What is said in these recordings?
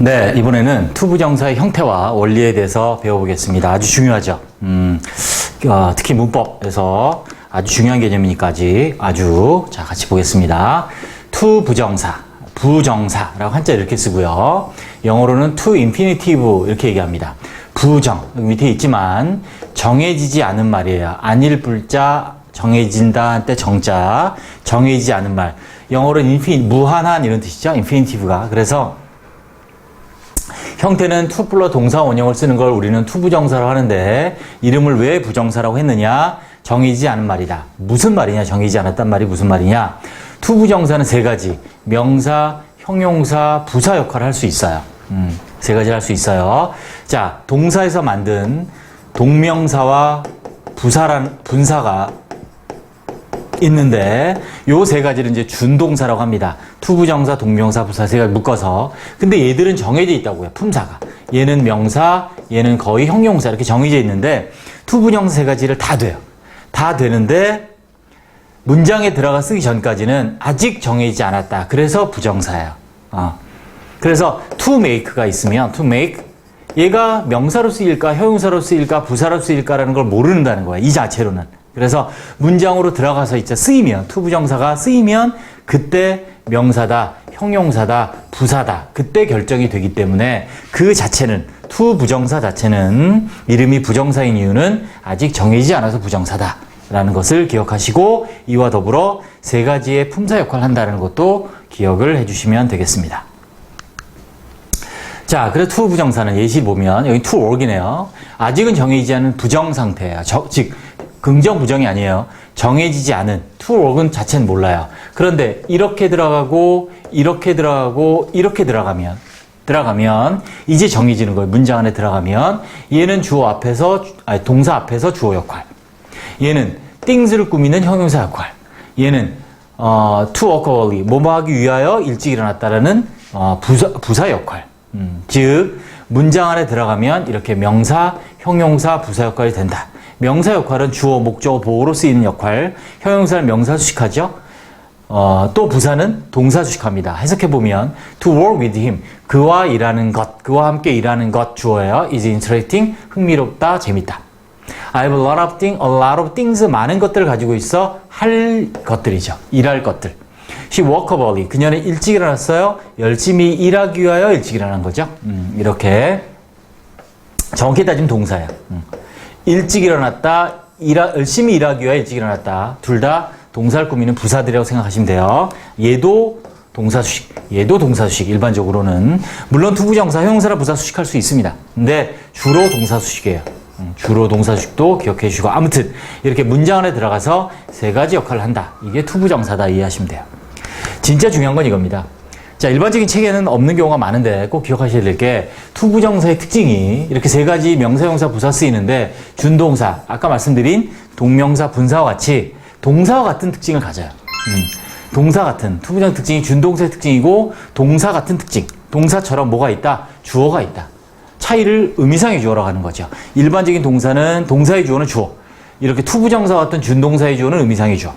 네, 이번에는 투부정사의 형태와 원리에 대해서 배워보겠습니다. 아주 중요하죠. 특히 문법에서 아주 중요한 개념이니까 자, 같이 보겠습니다. 투부정사, 부정사라고 한자 이렇게 쓰고요. 영어로는 to infinitive 이렇게 얘기합니다. 부정, 여기 밑에 있지만 정해지지 않은 말이에요. 아닐 불자, 정해진다 할 때 정자, 정해지지 않은 말. 영어로는 무한한 이런 뜻이죠. infinitive가. 그래서 형태는 to 플러스 동사 원형을 쓰는 걸 우리는 투부정사로 하는데 이름을 왜 부정사라고 했느냐? 정해지지 않은 말이다. 무슨 말이냐? 정해지지 않았단 말이 무슨 말이냐? 투부정사는 세 가지. 명사, 형용사, 부사 역할을 할 수 있어요. 세 가지를 할 수 있어요. 자, 동사에서 만든 동명사와 분사가 있는데 요 세 가지를 이제 준동사라고 합니다. 투부정사, 동명사, 부사 세 가지 묶어서. 근데 얘들은 정해져 있다고요. 품사가. 얘는 명사, 얘는 거의 형용사 이렇게 정해져 있는데 투부정사 세 가지를 다 돼요. 다 되는데 문장에 들어가 쓰기 전까지는 아직 정해지지 않았다. 그래서 부정사예요. 그래서 to make가 있으면 to make 얘가 명사로 쓰일까, 형용사로 쓰일까, 부사로 쓰일까라는 걸 모른다는 거예요. 이 자체로는. 그래서 문장으로 들어가서 이제 쓰이면, 투부정사가 쓰이면 그때 명사다, 형용사다, 부사다. 그때 결정이 되기 때문에 그 자체는, 투부정사 자체는 이름이 부정사인 이유는 아직 정해지지 않아서 부정사다. 라는 것을 기억하시고 이와 더불어 세 가지의 품사 역할을 한다는 것도 기억을 해주시면 되겠습니다. 자, 그래서 to 부정사는 예시 보면 여기 to work이네요. 아직은 정해지지 않은 부정 상태예요. 즉 긍정 부정이 아니에요. 정해지지 않은 to work은 자체는 몰라요. 그런데 이렇게 들어가고 이렇게 들어가고 이렇게 들어가면 이제 정해지는 거예요. 문장 안에 들어가면 얘는 동사 앞에서 주어 역할. 얘는 things를 꾸미는 형용사 역할. 얘는 to work early, 뭐뭐 하기 위하여 일찍 일어났다라는 부사 역할. 즉 문장 안에 들어가면 이렇게 명사, 형용사, 부사 역할이 된다. 명사 역할은 주어, 목적어, 보어로 쓰이는 역할. 형용사는 명사 수식하죠. 또 부사는 동사 수식합니다. 해석해보면 to work with him, 그와 일하는 것, 그와 함께 일하는 것 주어예요. is interesting, 흥미롭다, 재밌다. I have a lot of things, 많은 것들을 가지고 있어 할 것들이죠. 일할 것들. She woke up early, 그녀는 일찍 일어났어요. 열심히 일하기 위하여 일찍 일어난 거죠. 이렇게 정확히 따지면 동사예요. 일찍 일어났다, 열심히 일하기 위하여 일찍 일어났다. 둘 다 동사를 꾸미는 부사들이라고 생각하시면 돼요. 얘도 동사 수식, 얘도 동사 수식. 일반적으로는 물론 투부정사, 형용사라 부사 수식할 수 있습니다. 근데 주로 동사 수식이에요. 주로 동사 수식도 기억해 주시고, 아무튼 이렇게 문장 안에 들어가서 세 가지 역할을 한다. 이게 투부정사다 이해하시면 돼요. 진짜 중요한 건 이겁니다. 자, 일반적인 책에는 없는 경우가 많은데 꼭 기억하셔야 될 게 투부정사의 특징이 이렇게 세 가지 명사, 형용사, 부사 쓰이는데 준동사, 아까 말씀드린 동명사, 분사와 같이 동사와 같은 특징을 가져요. 동사 같은, 투부정 특징이 준동사의 특징이고 동사 같은 특징. 동사처럼 뭐가 있다? 주어가 있다. 차이를 의미상의 주어라고 하는 거죠. 일반적인 동사는 동사의 주어는 주어. 이렇게 투부정사와 같은 준동사의 주어는 의미상의 주어.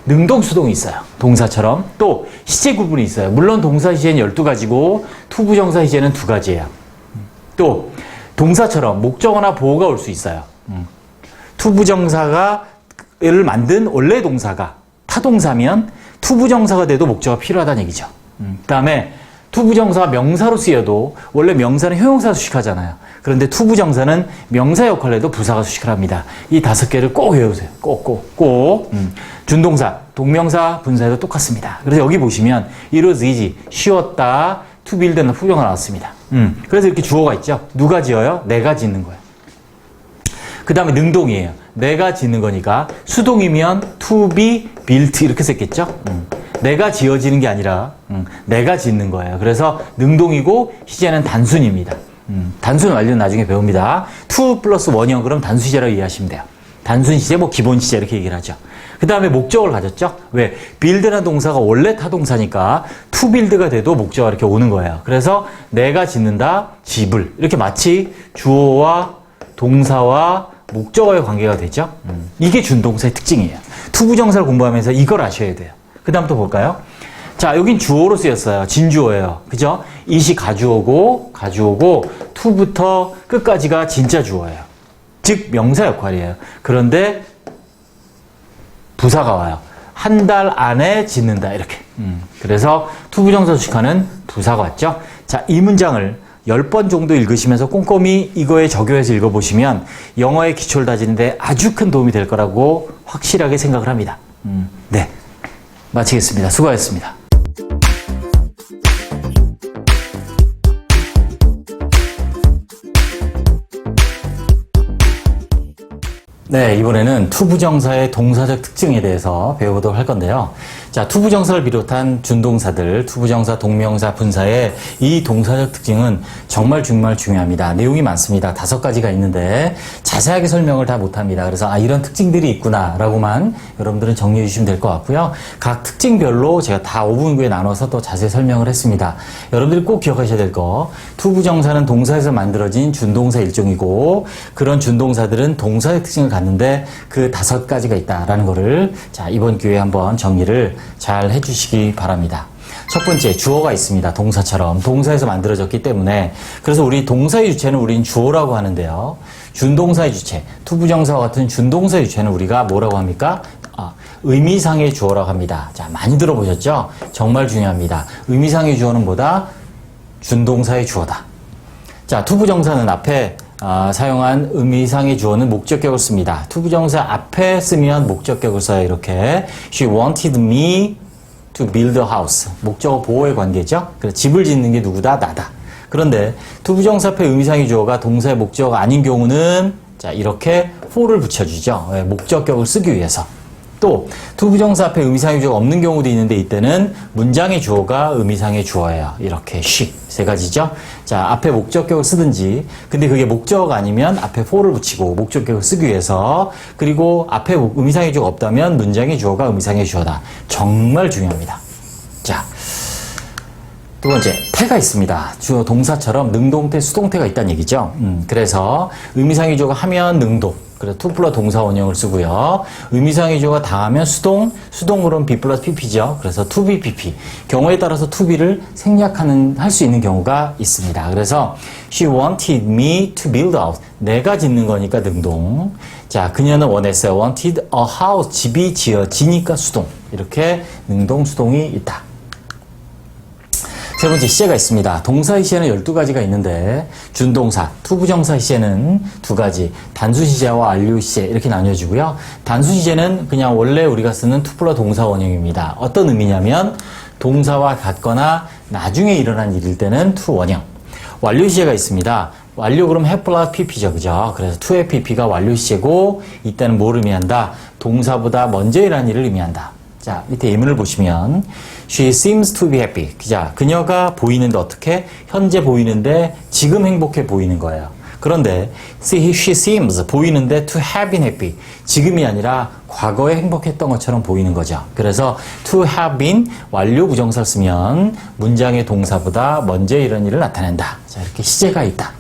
능동수동이 있어요. 동사처럼. 또 시제 구분이 있어요. 물론 동사 시제는 12가지고 투부정사 시제는 2가지예요. 또 동사처럼 목적어나 보어가 올 수 있어요. 투부정사를 만든 원래 동사가 타동사면 투부정사가 돼도 목적어가 필요하다는 얘기죠. 그 다음에 투부정사가 명사로 쓰여도 원래 명사는 형용사 수식하잖아요. 그런데 투부정사는 명사 역할을 해도 부사가 수식을 합니다. 이 5개를 꼭 외우세요. 꼭. 준동사, 동명사, 분사에도 똑같습니다. 그래서 여기 보시면 it was easy, 쉬웠다, to build는 후경가 나왔습니다. 그래서 이렇게 주어가 있죠. 누가 지어요? 내가 짓는 거예요. 그 다음에 능동이에요. 내가 짓는 거니까 수동이면 to be built 이렇게 썼겠죠. 내가 지어지는 게 아니라 내가 짓는 거예요. 그래서 능동이고 시제는 단순입니다. 단순 완료는 나중에 배웁니다. to 플러스 원형 그럼 단수 시제라고 이해하시면 돼요. 단순 시제, 기본 시제 이렇게 얘기를 하죠. 그 다음에 목적어를 가졌죠. 왜? build라는 동사가 원래 타동사니까 to build가 돼도 목적어가 이렇게 오는 거예요. 그래서 내가 짓는다, 집을 이렇게 마치 주어와 동사와 목적어의 관계가 되죠. 이게 준동사의 특징이에요. 투부정사를 공부하면서 이걸 아셔야 돼요. 그 다음 또 볼까요? 자, 여긴 주어로 쓰였어요. 진주어예요. 그죠? it이 가주어고, to부터 끝까지가 진짜 주어예요. 즉, 명사 역할이에요. 그런데 부사가 와요. 한 달 안에 짓는다. 이렇게. 그래서 투부정사 수식하는 부사가 왔죠. 자, 이 문장을 10번 정도 읽으시면서 꼼꼼히 이거에 적용해서 읽어보시면 영어의 기초를 다지는데 아주 큰 도움이 될 거라고 확실하게 생각을 합니다. 네. 마치겠습니다. 수고하셨습니다. 네, 이번에는 투부정사의 동사적 특징에 대해서 배워보도록 할 건데요. 자, 투부정사를 비롯한 준동사들, 투부정사, 동명사, 분사의 이 동사적 특징은 정말 중요합니다. 내용이 많습니다. 5가지가 있는데 자세하게 설명을 다 못합니다. 그래서 이런 특징들이 있구나라고만 여러분들은 정리해 주시면 될 것 같고요. 각 특징별로 제가 다 5분구에 나눠서 또 자세히 설명을 했습니다. 여러분들이 꼭 기억하셔야 될 거, 투부정사는 동사에서 만들어진 준동사 일종이고 그런 준동사들은 동사의 특징을 갖는데 그 5가지가 있다라는 거를 자, 이번 기회에 한번 정리를 잘 해주시기 바랍니다. 첫 번째, 주어가 있습니다. 동사처럼. 동사에서 만들어졌기 때문에. 그래서 우리 동사의 주체는 우린 주어라고 하는데요. 준동사의 주체, 투부정사와 같은 준동사의 주체는 우리가 뭐라고 합니까? 의미상의 주어라고 합니다. 자, 많이 들어보셨죠? 정말 중요합니다. 의미상의 주어는 뭐다? 준동사의 주어다. 자, 투부정사는 앞에 사용한 의미상의 주어는 목적격을 씁니다. 투부정사 앞에 쓰면 목적격을 써요. 이렇게 She wanted me to build a house. 목적어 보호의 관계죠. 그래서 집을 짓는 게 누구다? 나다. 그런데 투부정사 앞에 의미상의 주어가 동사의 목적어가 아닌 경우는 자, 이렇게 for를 붙여주죠. 목적격을 쓰기 위해서. 또 투부정사 앞에 의미상의 주어가 없는 경우도 있는데 이때는 문장의 주어가 의미상의 주어예요. 이렇게 she. 3가지죠. 자, 앞에 목적격을 쓰든지 근데 그게 목적어가 아니면 앞에 for를 붙이고 목적격을 쓰기 위해서 그리고 앞에 의미상의 주어가 없다면 문장의 주어가 의미상의 주어다. 정말 중요합니다. 자, 두 번째, 태가 있습니다. 주어 동사처럼 능동태, 수동태가 있다는 얘기죠. 그래서 의미상의 주어가 하면 능동. 그래서 to 플러스 동사 원형을 쓰고요. 의미상의 주어가 당하면 수동, 수동으로는 be 플러스 pp죠. 그래서 to be pp. 경우에 따라서 to be를 할 수 있는 경우가 있습니다. 그래서 she wanted me to build a house. 내가 짓는 거니까 능동. 자, 그녀는 원했어요. wanted a house. 집이 지어지니까 수동. 이렇게 능동, 수동이 있다. 세 번째, 시제가 있습니다. 동사의 시제는 12가지가 있는데 준동사, 투부정사 시제는 2가지, 단수 시제와 완료 시제 이렇게 나뉘어지고요. 단수 시제는 그냥 원래 우리가 쓰는 to 플러스 동사 원형입니다. 어떤 의미냐면 동사와 같거나 나중에 일어난 일일 때는 to 원형. 완료 시제가 있습니다. 완료 그럼 have 플러스 pp죠. 그죠? 그래서 to의 pp가 완료 시제고 이때는 뭘 의미한다? 동사보다 먼저 일어난 일을 의미한다. 자, 밑에 예문을 보시면 She seems to be happy. 자, 그녀가 보이는데 어떻게? 현재 보이는데 지금 행복해 보이는 거예요. 그런데 she seems 보이는데 to have been happy. 지금이 아니라 과거에 행복했던 것처럼 보이는 거죠. 그래서 to have been 완료 부정사를 쓰면 문장의 동사보다 먼저 이런 일을 나타낸다. 자, 이렇게 시제가 있다.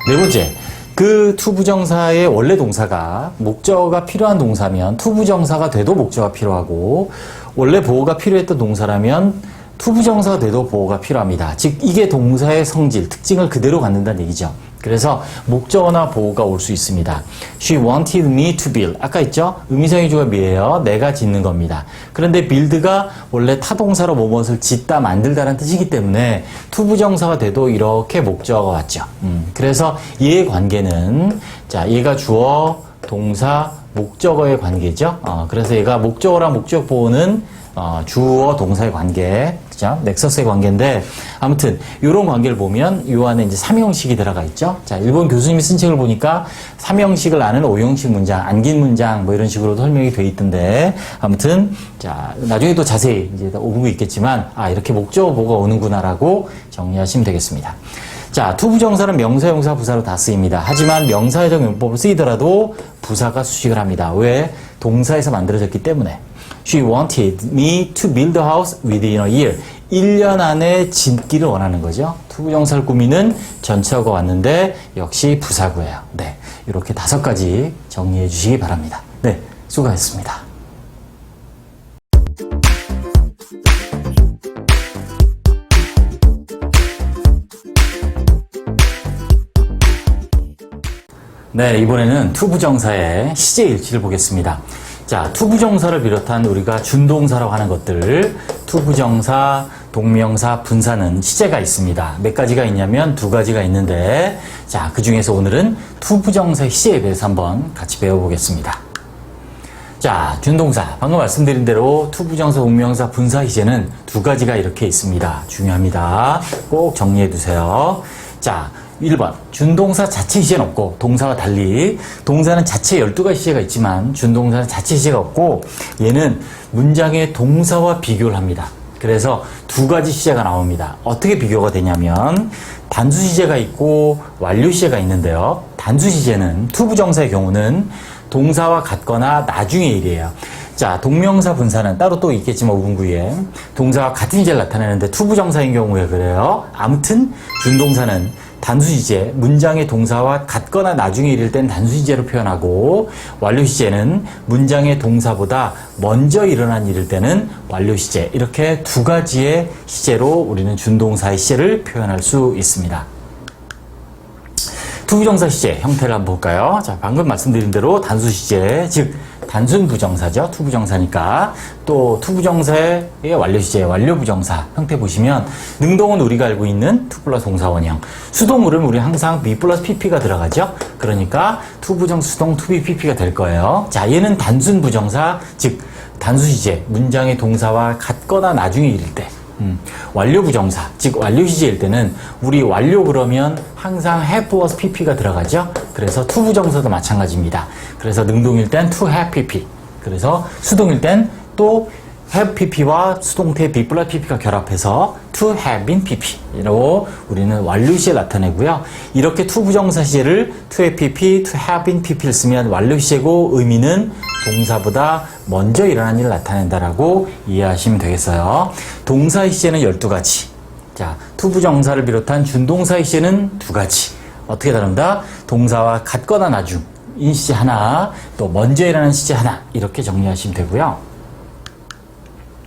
네 번째. 그 투부정사의 원래 동사가 목적어가 필요한 동사면 투부정사가 돼도 목적어가 필요하고 원래 보호가 필요했던 동사라면 투부정사가 돼도 보호가 필요합니다. 즉 이게 동사의 성질, 특징을 그대로 갖는다는 얘기죠. 그래서 목적어나 보호가 올 수 있습니다. She wanted me to build. 아까 있죠? 의미상의 주어가 me예요. 내가 짓는 겁니다. 그런데 build가 원래 타동사로 무엇을 짓다, 만들다라는 뜻이기 때문에 투부정사가 돼도 이렇게 목적어가 왔죠. 그래서 얘의 관계는 자, 얘가 주어, 동사, 목적어의 관계죠. 그래서 얘가 목적어랑 목적 보호는 주어, 동사의 관계, 그죠? 넥서스의 관계인데, 아무튼, 요런 관계를 보면, 요 안에 이제 3형식이 들어가 있죠? 자, 일본 교수님이 쓴 책을 보니까 3형식을 아는 5형식 문장, 안긴 문장, 뭐 이런 식으로도 설명이 돼 있던데, 아무튼, 자, 나중에 또 자세히 이제 오분구 있겠지만, 이렇게 목적어 보가 오는구나라고 정리하시면 되겠습니다. 자, 투부정사는 명사, 용사, 부사로 다 쓰입니다. 하지만 명사회적 용법으로 쓰이더라도 부사가 수식을 합니다. 왜? 동사에서 만들어졌기 때문에. She wanted me to build a house within a year. 1년 안에 짓기를 원하는 거죠. 투부정사를 꾸미는 전체어가 왔는데 역시 부사구예요. 네, 이렇게 5가지 정리해 주시기 바랍니다. 네, 수고하셨습니다. 네, 이번에는 투부정사의 시제일치를 보겠습니다. 자, 투부정사를 비롯한 우리가 준동사라고 하는 것들, 투부정사, 동명사, 분사는 시제가 있습니다. 몇 가지가 있냐면 두 가지가 있는데, 자, 그 중에서 오늘은 투부정사 시제에 대해서 한번 같이 배워보겠습니다. 자, 준동사. 방금 말씀드린 대로 투부정사, 동명사, 분사 시제는 두 가지가 이렇게 있습니다. 중요합니다. 꼭 정리해 두세요. 자, 1번. 준동사 자체 시제는 없고, 동사와 달리, 동사는 자체 12가지 시제가 있지만, 준동사는 자체 시제가 없고, 얘는 문장의 동사와 비교를 합니다. 그래서 두 가지 시제가 나옵니다. 어떻게 비교가 되냐면, 단수 시제가 있고, 완료 시제가 있는데요. 단수 시제는, 투부정사의 경우는 동사와 같거나 나중의 일이에요. 자, 동명사 분사는 따로 또 있겠지만 5분구에 동사와 같은 시제를 나타내는데 투부정사인 경우에 그래요. 아무튼 준동사는 단수시제, 문장의 동사와 같거나 나중에 이를 땐 단수시제로 표현하고, 완료시제는 문장의 동사보다 먼저 일어난 일일 때는 완료시제, 이렇게 두 가지의 시제로 우리는 준동사의 시제를 표현할 수 있습니다. 투부정사 시제 형태를 한번 볼까요? 자, 방금 말씀드린 대로 단수시제, 즉 단순 부정사죠. 투부정사니까. 또 투부정사의 완료시제, 완료부정사 형태 보시면 능동은 우리가 알고 있는 투 플러스 동사원형. 수동물은 우리 항상 be 플러스 pp가 들어가죠. 그러니까 투부정사 수동 to be pp가 될 거예요. 자, 얘는 단순 부정사, 즉 단수시제, 문장의 동사와 같거나 나중에 이를 때. 완료부정사, 즉 완료시제일 때는 우리 완료 그러면 항상 have 플러스 pp가 들어가죠. 그래서 투부정사도 마찬가지입니다. 그래서 능동일 땐 to have pp, 그래서 수동일 땐 또 have pp와 수동태 be 플러스 pp가 결합해서 to have been pp로 우리는 완료시제를 나타내고요. 이렇게 투부정사 시제를 to have pp, to have been pp를 쓰면 완료시제고 의미는 동사보다 먼저 일어난 일을 나타낸다라고 이해하시면 되겠어요. 동사의 시제는 12가지. 자, 투부정사를 비롯한 준동사의 시제는 2가지. 어떻게 다른다? 동사와 같거나 나중인 시제 하나, 또 먼저 일어나는 시제 하나, 이렇게 정리하시면 되고요.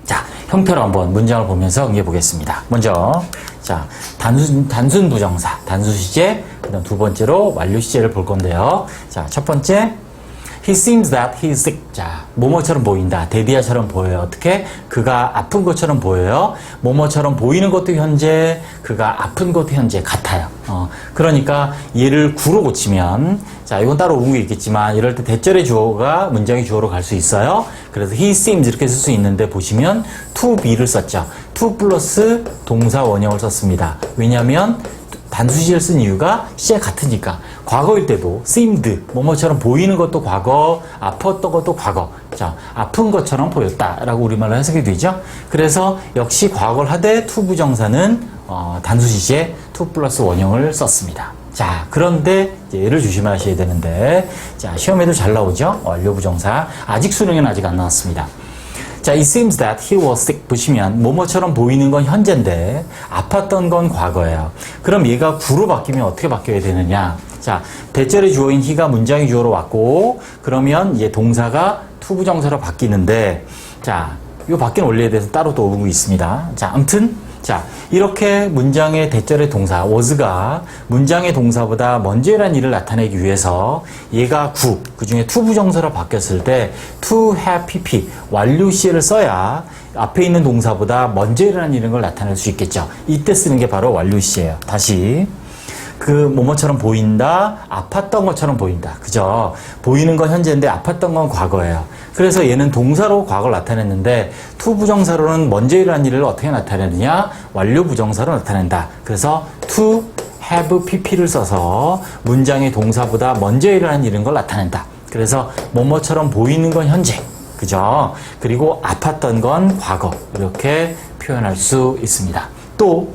자, 형태로 한번 문장을 보면서 응해 보겠습니다. 먼저, 자, 단순 부정사, 단수 시제, 그다음 두 번째로 완료 시제를 볼 건데요. 자, 첫 번째, He seems that he is sick. 자, 뭐뭐처럼 보인다. 데디아처럼 보여요. 어떻게? 그가 아픈 것처럼 보여요. 뭐뭐처럼 보이는 것도 현재, 그가 아픈 것도 현재 같아요. 그러니까 얘를 구로 고치면, 자, 이건 따로 온 게 있겠지만, 이럴 때 대절의 주어가 문장의 주어로 갈 수 있어요. 그래서 he seems 이렇게 쓸 수 있는데 보시면 to be를 썼죠. to 플러스 동사 원형을 썼습니다. 왜냐하면 단수시제를 쓴 이유가 시제 같으니까. 과거일 때도 seemed, 뭐뭐처럼 보이는 것도 과거, 아팠던 것도 과거. 자, 아픈 것처럼 보였다라고 우리말로 해석이 되죠. 그래서 역시 과거를 하되 투부정사는 단수시제 to 플러스 원형을 썼습니다. 자, 그런데 얘를 조심하셔야 되는데, 자, 시험에도 잘 나오죠. 완료부정사. 아직 수능에는 아직 안 나왔습니다. 자, it seems that he was sick 보시면 뭐뭐처럼 보이는 건 현재인데 아팠던 건 과거예요. 그럼 얘가 구로 바뀌면 어떻게 바뀌어야 되느냐? 자, 대절의 주어인 he가 문장의 주어로 왔고, 그러면 이제 동사가 투부정사로 바뀌는데, 자, 이 바뀐 원리에 대해서 따로 또 오고 있습니다. 자, 아무튼 자, 이렇게 문장의 대절의 동사 was가 문장의 동사보다 먼저 일어난 일을 나타내기 위해서 얘가 그 중에 투부정사로 바뀌었을 때 to have pp 완료 시제를 써야 앞에 있는 동사보다 먼저 일어난 일인 걸 나타낼 수 있겠죠. 이때 쓰는 게 바로 완료 시제예요. 다시 그 뭐뭐처럼 보인다, 아팠던 것처럼 보인다. 그죠? 보이는 건 현재인데 아팠던 건 과거예요. 그래서 얘는 동사로 과거를 나타냈는데 투부정사로는 먼저 일어난 일을 어떻게 나타내느냐? 완료 부정사로 나타낸다. 그래서 to have pp를 써서 문장의 동사보다 먼저 일어난 일인 걸 나타낸다. 그래서 뭐뭐처럼 보이는 건 현재. 그죠? 그리고 아팠던 건 과거. 이렇게 표현할 수 있습니다. 또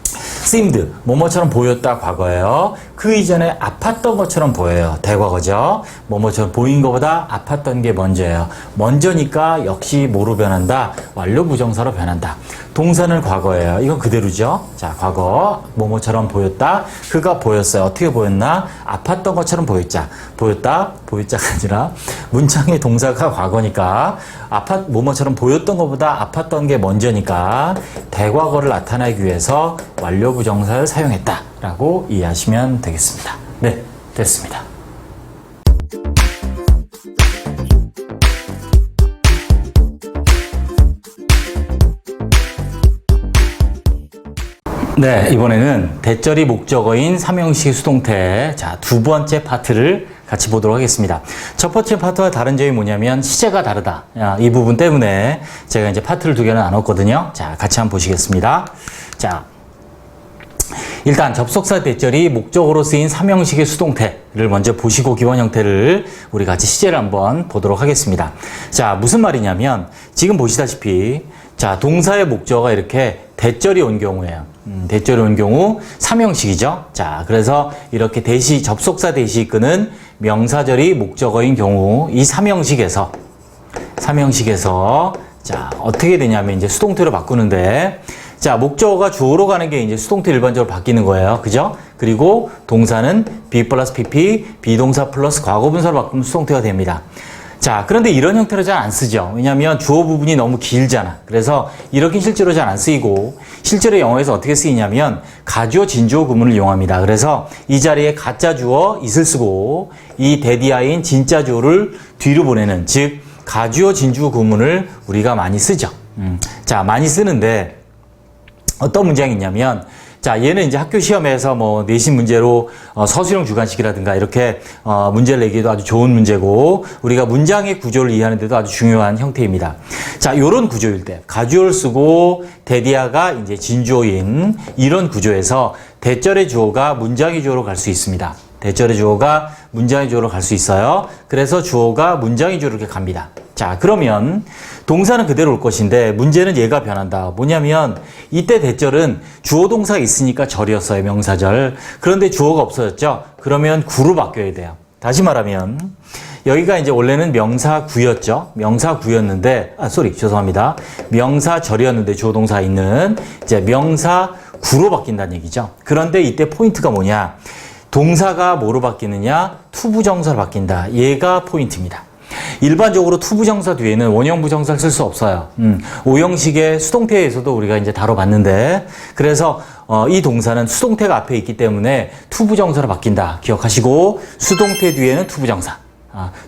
seemed, 뭐뭐처럼 보였다 과거예요. 그 이전에 아팠던 것처럼 보여요. 대과거죠. 뭐뭐처럼 보인 것보다 아팠던 게 먼저예요. 먼저니까 역시 뭐로 변한다? 완료 부정사로 변한다. 동사는 과거예요. 이건 그대로죠. 자, 과거 뭐뭐처럼 보였다. 그가 보였어요. 어떻게 보였나? 아팠던 것처럼 보였다가 아니라 문장의 동사가 과거니까 뭐뭐처럼 보였던 것보다 아팠던 게 먼저니까 대과거를 나타내기 위해서 완료 부정사를 사용했다라고 이해하시면 되겠습니다. 네, 됐습니다. 네, 이번에는 대절이 목적어인 삼형식의 수동태, 자, 두 번째 파트를 같이 보도록 하겠습니다. 첫 번째 파트와 다른 점이 뭐냐면 시제가 다르다. 이 부분 때문에 제가 이제 파트를 두 개를 나눴거든요. 자, 같이 한번 보시겠습니다. 자, 일단 접속사 대절이 목적어로 쓰인 삼형식의 수동태를 먼저 보시고 기본 형태를 우리 같이 시제를 한번 보도록 하겠습니다. 자, 무슨 말이냐면 지금 보시다시피 자, 동사의 목적어가 이렇게 대절이 온 경우예요. 대절이 온 경우 삼형식이죠. 자, 그래서 이렇게 접속사 대시 이끄는 명사절이 목적어인 경우 이 삼형식에서 자, 어떻게 되냐면 이제 수동태로 바꾸는데 자, 목적어가 주어로 가는 게 이제 수동태 일반적으로 바뀌는 거예요. 그죠? 그리고 동사는 be 플러스 pp, 비동사 플러스 과거분사로 바꾸면 수동태가 됩니다. 자, 그런데 이런 형태로 잘 안 쓰죠. 왜냐하면 주어 부분이 너무 길잖아. 그래서 이렇게 실제로 잘 안 쓰이고 실제로 영어에서 어떻게 쓰이냐면 가주어, 진주어 구문을 이용합니다. 그래서 이 자리에 가짜 주어 is를 쓰고 이 데디아인 진짜 주어를 뒤로 보내는 즉 가주어, 진주어 구문을 우리가 많이 쓰죠. 자, 많이 쓰는데 어떤 문장이 있냐면 자, 얘는 이제 학교 시험에서 뭐 내신 문제로 서술형 주관식이라든가 이렇게 문제를 내기에도 아주 좋은 문제고 우리가 문장의 구조를 이해하는 데도 아주 중요한 형태입니다. 자, 요런 구조일 때 가주어를 쓰고 데디아가 이제 진주어인 이런 구조에서 대절의 주어가 문장의 주어로 갈 수 있습니다. 대절의 주어가 문장의 주어로 갈 수 있어요. 그래서 주어가 문장의 주어로 이렇게 갑니다. 자, 그러면 동사는 그대로 올 것인데 문제는 얘가 변한다. 뭐냐면 이때 대절은 주어 동사가 있으니까 절이었어요. 명사절. 그런데 주어가 없어졌죠. 그러면 구로 바뀌어야 돼요. 다시 말하면 여기가 이제 원래는 명사구였죠. 명사구였는데 죄송합니다. 명사절이었는데 주어 동사 있는 이제 명사구로 바뀐다는 얘기죠. 그런데 이때 포인트가 뭐냐? 동사가 뭐로 바뀌느냐? 투부정사로 바뀐다. 얘가 포인트입니다. 일반적으로 투부정사 뒤에는 원형부정사를 쓸 수 없어요. 오형식의 수동태에서도 우리가 이제 다뤄봤는데 그래서 이 동사는 수동태가 앞에 있기 때문에 투부정사로 바뀐다. 기억하시고 수동태 뒤에는 투부정사.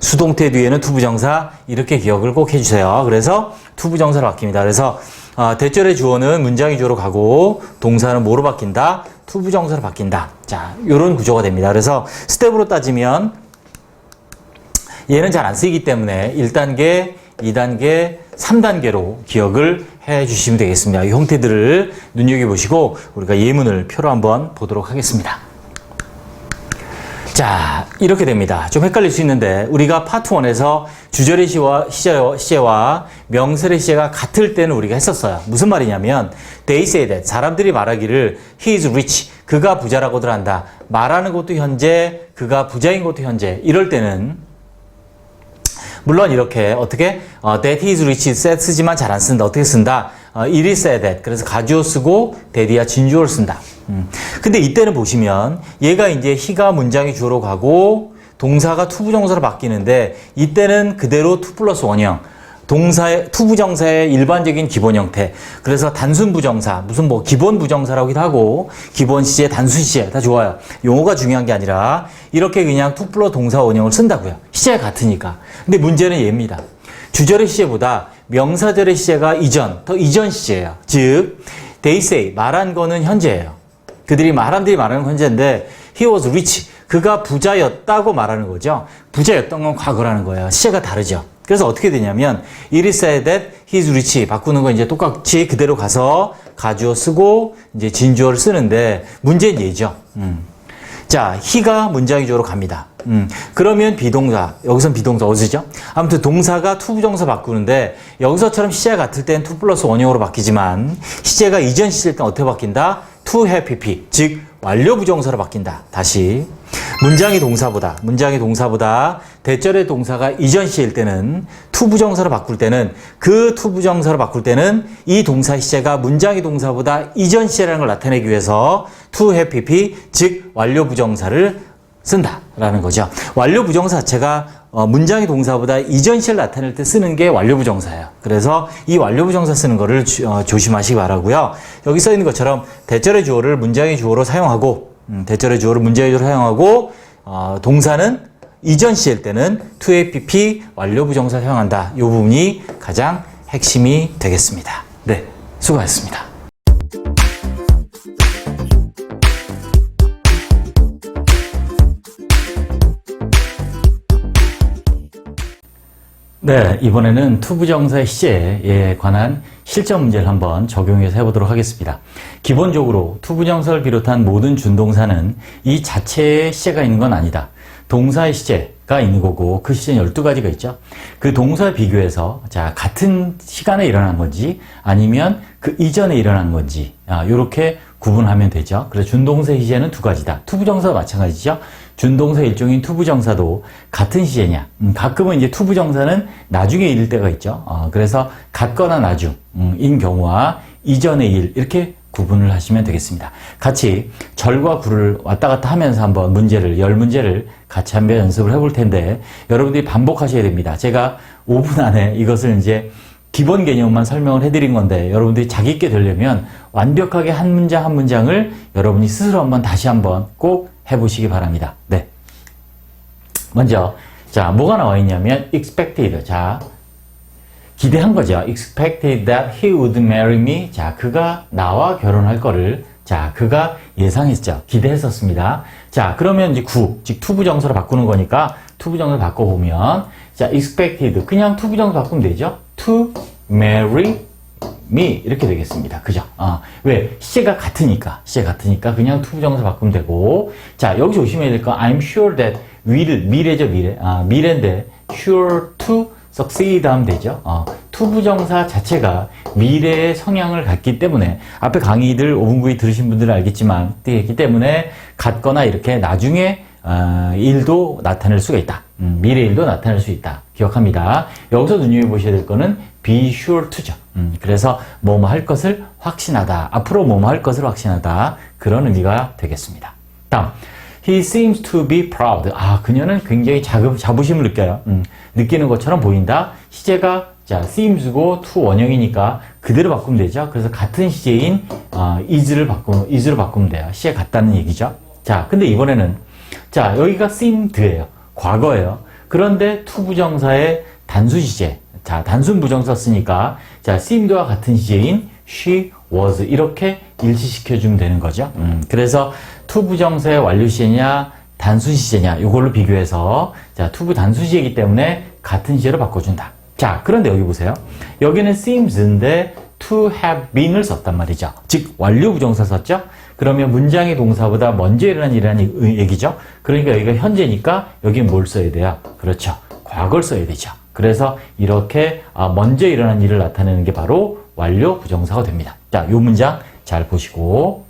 수동태 뒤에는 투부정사 이렇게 기억을 꼭 해주세요. 그래서 투부정사로 바뀝니다. 그래서 대절의 주어는 문장의 주어로 가고 동사는 뭐로 바뀐다? 투부정사로 바뀐다. 자, 이런 구조가 됩니다. 그래서 스텝으로 따지면 얘는 잘 안 쓰이기 때문에 1단계, 2단계, 3단계로 기억을 해 주시면 되겠습니다. 이 형태들을 눈여겨보시고 우리가 예문을 표로 한번 보도록 하겠습니다. 자, 이렇게 됩니다. 좀 헷갈릴 수 있는데 우리가 파트 1에서 주절의 시제와 명설의 시제가 같을 때는 우리가 했었어요. 무슨 말이냐면 they say that 사람들이 말하기를 he is rich 그가 부자라고들 한다. 말하는 것도 현재, 그가 부자인 것도 현재. 이럴 때는 물론 이렇게 어떻게 that he is rich 쓰지만 잘 안 쓴다. 어떻게 쓴다? it is said that 그래서 가주어 쓰고 that이야 진주어를 쓴다. 근데 이때는 보시면 얘가 이제 he가 문장의 주어로 가고 동사가 투부정사로 바뀌는데 이때는 그대로 2 플러스 1형 투부정사의 일반적인 기본 형태. 그래서 단순 부정사, 무슨 뭐 기본 부정사라고도 하고 기본 시제, 단순 시제 다 좋아요. 용어가 중요한 게 아니라 이렇게 그냥 2 플러스 동사 원형을 쓴다고요. 시제가 같으니까. 근데 문제는 얘입니다. 주절의 시제보다 명사절의 시제가 더 이전 시제예요. 즉, they say 말한 거는 현재예요. 사람들이 말하는 현재인데 he was rich 그가 부자였다고 말하는 거죠. 부자였던 건 과거라는 거예요. 시제가 다르죠. 그래서 어떻게 되냐면 it is said that he is rich 바꾸는 거 이제 똑같이 그대로 가서 가주어 쓰고 이제 진주어를 쓰는데 문제는 얘죠. 자, he가 문장의 주어로 갑니다. 그러면 비동사, 여기선 비동사 어디죠? 아무튼 동사가 투부정사 바꾸는데 여기서처럼 시제가 같을 땐 2 플러스 원형으로 바뀌지만 시제가 이전 시제일 땐 어떻게 바뀐다? to have pp, 즉 완료 부정사로 바뀐다. 다시 문장의 동사보다 대절의 동사가 이전 시제일 때는 투부정사로 바꿀 때는 이 동사 시제가 문장의 동사보다 이전 시제라는 걸 나타내기 위해서 to have pp, 즉 완료 부정사를 쓴다라는 거죠. 완료 부정사 자체가 문장의 동사보다 이전 시를 나타낼 때 쓰는 게 완료 부정사예요. 그래서 이 완료 부정사 쓰는 거를 조심하시기 바라고요. 여기 써 있는 것처럼 대절의 주어를 문장의 주어로 사용하고 동사는 이전 시일 때는 to APP 완료 부정사 사용한다. 이 부분이 가장 핵심이 되겠습니다. 네, 수고하셨습니다. 네, 이번에는 투부정사의 시제에 관한 실전 문제를 한번 적용해서 해보도록 하겠습니다. 기본적으로 투부정사를 비롯한 모든 준동사는 이 자체에 시제가 있는 건 아니다. 동사의 시제가 있는 거고 그 시제는 12가지가 있죠. 그 동사 비교해서 자 같은 시간에 일어난 건지 아니면 그 이전에 일어난 건지 이렇게 구분하면 되죠. 그래서 준동사의 시제는 두 가지다. 투부정사도 마찬가지죠. 준동사 일종인 투부정사도 같은 시제냐. 가끔은 이제 투부정사는 나중에 일 때가 있죠. 그래서 같거나 나중인 경우와 이전의 일 이렇게 구분을 하시면 되겠습니다. 같이 절과 구를 왔다 갔다 하면서 한번 열 문제를 같이 한번 연습을 해볼 텐데 여러분들이 반복하셔야 됩니다. 제가 5분 안에 이것을 이제 기본 개념만 설명을 해드린 건데 여러분들이 자기 있게 되려면 완벽하게 한 문장 한 문장을 여러분이 스스로 다시 한번 꼭 해보시기 바랍니다. 네. 먼저, 자, 뭐가 나와 있냐면, expected. 자, 기대한 거죠. expected that he would marry me. 자, 그가 나와 결혼할 거를, 자, 그가 예상했죠. 기대했었습니다. 자, 그러면 이제 즉 투부정사로 바꾸는 거니까, 투부정사 바꿔보면, 자, expected. 그냥 투부정사 바꾸면 되죠. to marry me 이렇게 되겠습니다. 그죠? 왜? 시제가 같으니까 그냥 투부정사 바꾸면 되고 자 여기서 조심해야 될 건 I'm sure that 미래죠 미래 미래인데 sure to succeed 하면 되죠. 투부정사 자체가 미래의 성향을 갖기 때문에 앞에 강의들 5분구이 들으신 분들은 알겠지만 있기 때문에 같거나 이렇게 나중에 일도 나타낼 수가 있다. 미래 일도 나타낼 수 있다. 기억합니다. 여기서 눈여겨보셔야 될 거는 be sure to죠. 그래서 뭐뭐 할 것을 확신하다. 앞으로 뭐뭐 할 것을 확신하다. 그런 의미가 되겠습니다. 다음. He seems to be proud. 그녀는 굉장히 자부심을 느껴요. 느끼는 것처럼 보인다. 시제가 자, seems고 to 원형이니까 그대로 바꾸면 되죠. 그래서 같은 시제인 is로 바꾸면 돼요. 시제 같다는 얘기죠. 자, 근데 이번에는 자, 여기가 seemed예요. 과거예요. 그런데 투부정사의 단수 시제. 자, 단순 부정사 쓰니까 자, seemed와 같은 시제인 she was 이렇게 일치시켜주면 되는 거죠. 그래서 투부정사의 완료 시제냐 단순 시제냐 이걸로 비교해서 자, 투부 단순 시제이기 때문에 같은 시제로 바꿔준다. 자, 그런데 여기 보세요. 여기는 seems인데 to have been을 썼단 말이죠. 즉 완료 부정사 썼죠. 그러면 문장의 동사보다 먼저 일어난 일이라는 얘기죠. 그러니까 여기가 현재니까 여기는 뭘 써야 돼요? 그렇죠. 과거를 써야 되죠. 그래서 이렇게 먼저 일어난 일을 나타내는 게 바로 완료 부정사가 됩니다. 자, 이 문장 잘 보시고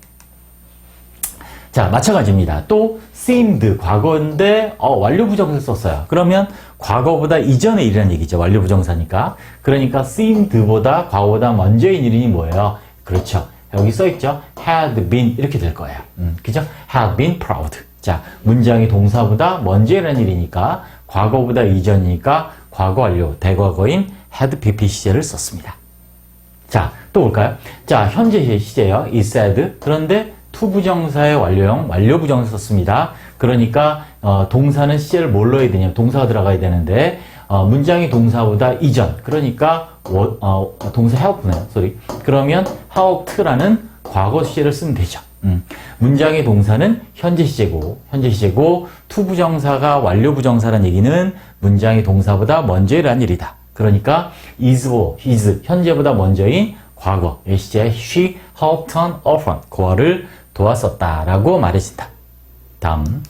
자, 마찬가지입니다. 또 seemed 과거인데 완료 부정사 썼어요. 그러면 과거보다 이전의 일이라는 얘기죠. 완료 부정사니까. 그러니까 seemed보다 과거보다 먼저인 일이 뭐예요? 그렇죠. 여기 써있죠. had been 이렇게 될 거예요. 그죠? had been proud. 자, 문장의 동사보다 먼저 일어난 일이니까 과거보다 이전이니까 과거 완료, 대과거인 had pp 시제를 썼습니다. 자, 또 볼까요? 자, 현재 시제요. is said. 그런데 투부정사의 완료형, 완료 부정사 썼습니다. 그러니까 동사는 시제를 뭘 넣어야 되냐면 동사가 들어가야 되는데 문장의 동사보다 이전. 그러니까 동사 help네요. 그러면 helped라는 과거 시제를 쓰면 되죠. 문장의 동사는 현재 시제고 투부정사가 완료 부정사라는 얘기는 문장의 동사보다 먼저 일어난 일이다. 그러니까 is고 his 현재보다 먼저인 과거의 시제 she helped an orphan 그를 도왔었다라고 말해진다. 다음.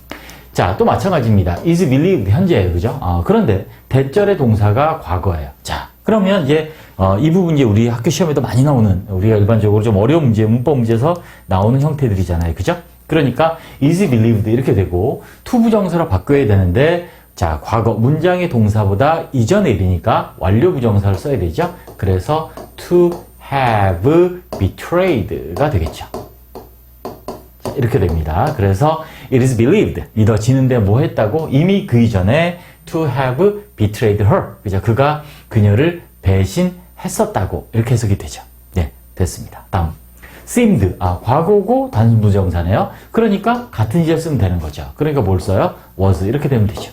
자, 또 마찬가지입니다. is believed 현재예요. 그죠? 그런데 대절의 동사가 과거예요. 자, 그러면 이제 이 부분 이제 우리 학교 시험에도 많이 나오는 우리가 일반적으로 좀 어려운 문제, 문법 문제에서 나오는 형태들이잖아요. 그죠? 그러니까 is believed 이렇게 되고 투부정사로 바꿔야 되는데 자, 과거 문장의 동사보다 이전의 일이니까 완료 부정사를 써야 되죠. 그래서 to have betrayed가 되겠죠. 자, 이렇게 됩니다. 그래서 it is believed 믿어지는데 뭐 했다고? 이미 그 이전에 to have betrayed her 그죠? 그가 그녀를 배신했었다고 이렇게 해석이 되죠. 네, 됐습니다. 다음 seemed. 과거고 단수 부정사네요. 그러니까 같은 시제 쓰면 되는 거죠. 그러니까 뭘 써요? was. 이렇게 되면 되죠.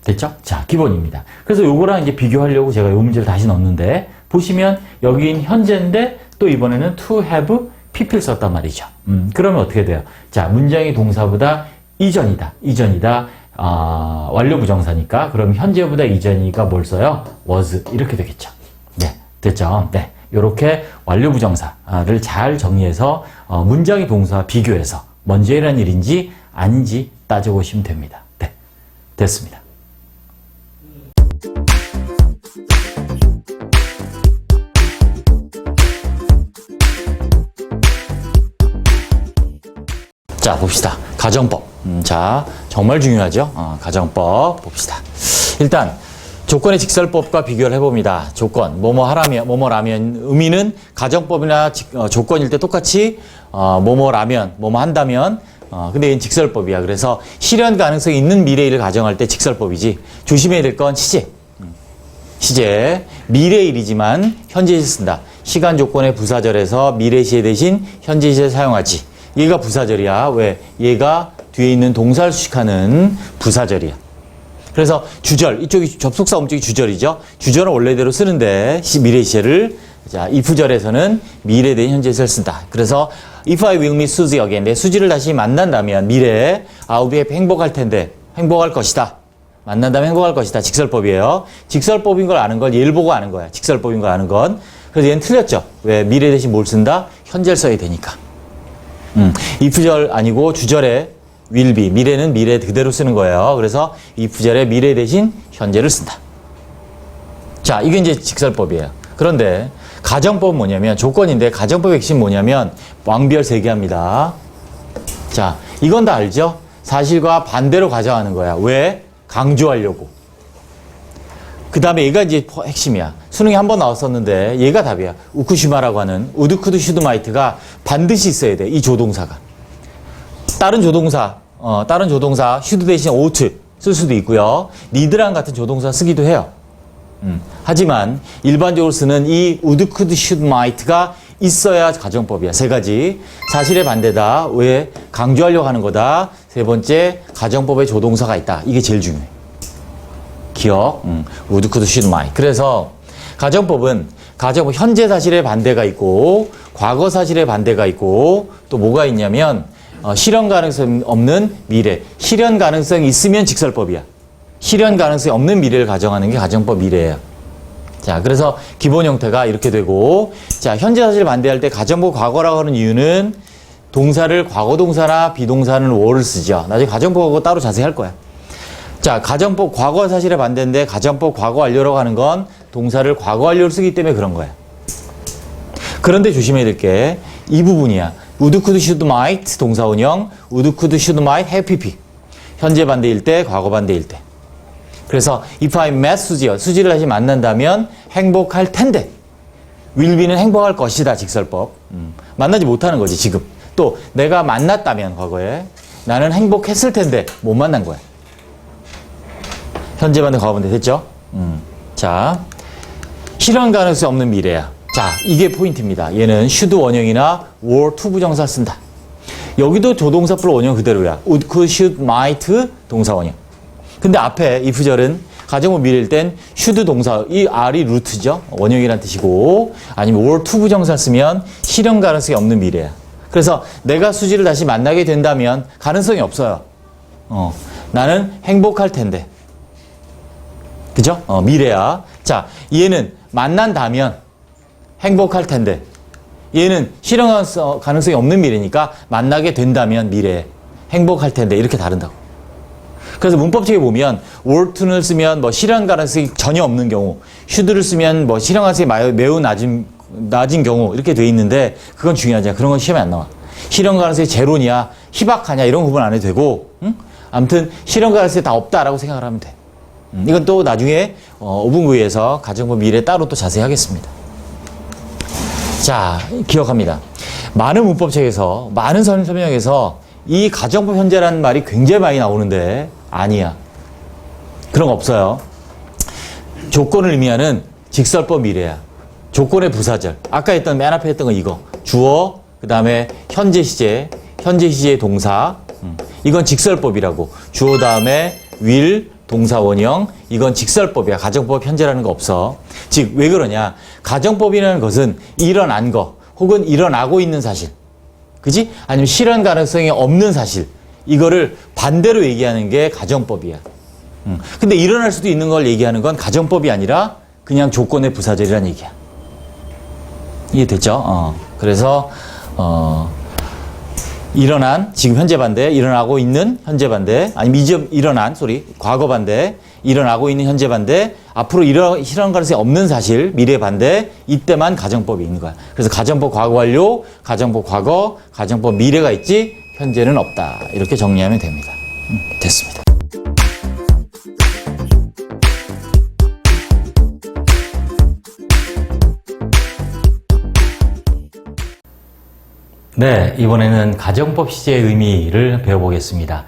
됐죠? 자, 기본입니다. 그래서 요거랑 이제 비교하려고 제가 요 문제를 다시 넣었는데, 보시면 여긴 현재인데, 또 이번에는 to have pp를 썼단 말이죠. 그러면 어떻게 돼요? 자, 문장의 동사보다 이전이다. 완료 부정사니까, 그럼 현재보다 이전이니까 뭘 써요? was. 이렇게 되겠죠. 네. 됐죠? 네. 요렇게 완료 부정사를 잘 정리해서, 문장의 동사와 비교해서 먼저 일어난 일인지 아닌지 따져보시면 됩니다. 네. 됐습니다. 자, 봅시다. 가정법. 자, 정말 중요하죠? 가정법 봅시다. 일단, 조건의 직설법과 비교를 해봅니다. 조건, 뭐뭐라면, 의미는 가정법이나 조건일 때 똑같이, 뭐뭐라면, 뭐뭐 한다면, 근데 얘는 직설법이야. 그래서 실현 가능성이 있는 미래일을 가정할 때 직설법이지. 조심해야 될 건 시제. 시제. 미래일이지만 현재 시제 쓴다. 시간 조건의 부사절에서 미래 시제 대신 현재 시제 사용하지. 얘가 부사절이야. 왜? 얘가 뒤에 있는 동사를 수식하는 부사절이야. 그래서 주절, 이쪽이 접속사 음쪽이 주절이죠. 주절은 원래대로 쓰는데 미래 시제를 자, if절에서는 미래 대신 현재 시제를 쓴다. 그래서 if I will meet Susie again, 내 수지를 다시 만난다면 미래에 I'll be happy, 행복할 텐데 행복할 것이다. 만난다면 행복할 것이다. 직설법이에요. 직설법인 걸 아는 걸 얘를 보고 아는 거야. 직설법인 걸 아는 건. 그래서 얘는 틀렸죠. 왜? 미래 대신 뭘 쓴다? 현재를 써야 되니까. if절 아니고 주절에 will be, 미래는 미래 그대로 쓰는 거예요. 그래서 if절에 미래 대신 현재를 쓴다. 자, 이게 이제 직설법이에요. 그런데 가정법은 뭐냐면, 조건인데 가정법의 핵심 뭐냐면 왕비열 3개 합니다. 자, 이건 다 알죠? 사실과 반대로 가정하는 거야. 왜? 강조하려고. 그 다음에 얘가 이제 핵심이야. 수능에 한 번 나왔었는데 얘가 답이야. 우쿠시마라고 하는 우드쿠드 슈드마이트가 반드시 있어야 돼. 이 조동사가. 다른 조동사 슈드 대신 ought 쓸 수도 있고요. 니드랑 같은 조동사 쓰기도 해요. 하지만 일반적으로 쓰는 이 우드쿠드 슈드마이트가 있어야 가정법이야. 3가지. 사실의 반대다. 왜? 강조하려고 하는 거다. 3번째, 가정법에 조동사가 있다. 이게 제일 중요해. 기억, would, could, should, might. 그래서 가정법 현재 사실의 반대가 있고 과거 사실의 반대가 있고 또 뭐가 있냐면 실현 가능성 없는 미래. 실현 가능성이 있으면 직설법이야. 실현 가능성이 없는 미래를 가정하는 게 가정법 미래예요. 자, 그래서 기본 형태가 이렇게 되고, 자, 현재 사실 반대할 때 가정법 과거라고 하는 이유는 동사를 과거 동사나 비동사는 were를 쓰죠. 나중에 가정법하고 따로 자세히 할 거야. 자, 가정법 과거 사실에 반대인데 가정법 과거 완료라고 하는 건 동사를 과거 완료로 쓰기 때문에 그런 거야. 그런데 조심해야 될 게 이 부분이야. would, could, should, might 동사 원형, would, could, should, might, have, pp. 현재 반대일 때, 과거 반대일 때. 그래서 if I met 수지요. 수지를 다시 만난다면 행복할 텐데. will be는 행복할 것이다. 직설법. 만나지 못하는 거지 지금. 또 내가 만났다면 과거에 나는 행복했을 텐데 못 만난 거야. 현재 반대 과거 반대 됐죠? 자, 실현 가능성이 없는 미래야. 자, 이게 포인트입니다. 얘는 should 원형이나 were to 부정사 쓴다. 여기도 조동사 플러 원형 그대로야. would, could, should, might 동사 원형. 근데 앞에 if절은 가정법 미래일 땐 should 동사, 이 r이 루트죠. 원형이란 뜻이고, 아니면 were to 부정사 쓰면 실현 가능성이 없는 미래야. 그래서 내가 수지를 다시 만나게 된다면 가능성이 없어요. 나는 행복할 텐데. 그죠? 미래야. 자, 얘는 만난다면 행복할 텐데. 얘는 실현 가능성이 없는 미래니까 만나게 된다면 미래. 행복할 텐데. 이렇게 다른다고. 그래서 문법책에 보면 were to를 쓰면 뭐 실현 가능성이 전혀 없는 경우, should를 쓰면 뭐 실현 가능성이 매우 낮은 경우 이렇게 돼 있는데 그건 중요하지 않아. 그런 건 시험에 안 나와. 실현 가능성이 제로냐, 희박하냐 이런 구분 안 해도 되고, 아무튼 실현 가능성이 다 없다라고 생각을 하면 돼. 이건 또 나중에 5분구에서 가정법 미래 따로 또 자세히 하겠습니다. 자, 기억합니다. 많은 문법책에서, 많은 설명에서 이 가정법 현재라는 말이 굉장히 많이 나오는데 아니야. 그런 거 없어요. 조건을 의미하는 직설법 미래야. 조건의 부사절. 아까 했던 맨 앞에 했던 건 이거. 주어, 그 다음에 현재 시제 동사, 이건 직설법이라고. 주어 다음에 will, 동사 원형, 이건 직설법이야. 가정법 현재라는 거 없어. 즉, 왜 그러냐. 가정법이라는 것은 일어난 거, 혹은 일어나고 있는 사실. 그지? 아니면 실현 가능성이 없는 사실. 이거를 반대로 얘기하는 게 가정법이야. 근데 일어날 수도 있는 걸 얘기하는 건 가정법이 아니라 그냥 조건의 부사절이란 얘기야. 이해됐죠? 그래서, 일어난, 지금 현재 반대, 일어나고 있는 현재 반대, 아니면 이제 과거 반대, 일어나고 있는 현재 반대, 앞으로 실현 가능성이 없는 사실, 미래 반대, 이때만 가정법이 있는 거야. 그래서 가정법 과거 완료, 가정법 과거, 가정법 미래가 있지, 현재는 없다. 이렇게 정리하면 됩니다. 됐습니다. 네, 이번에는 가정법 시제의 의미를 배워보겠습니다.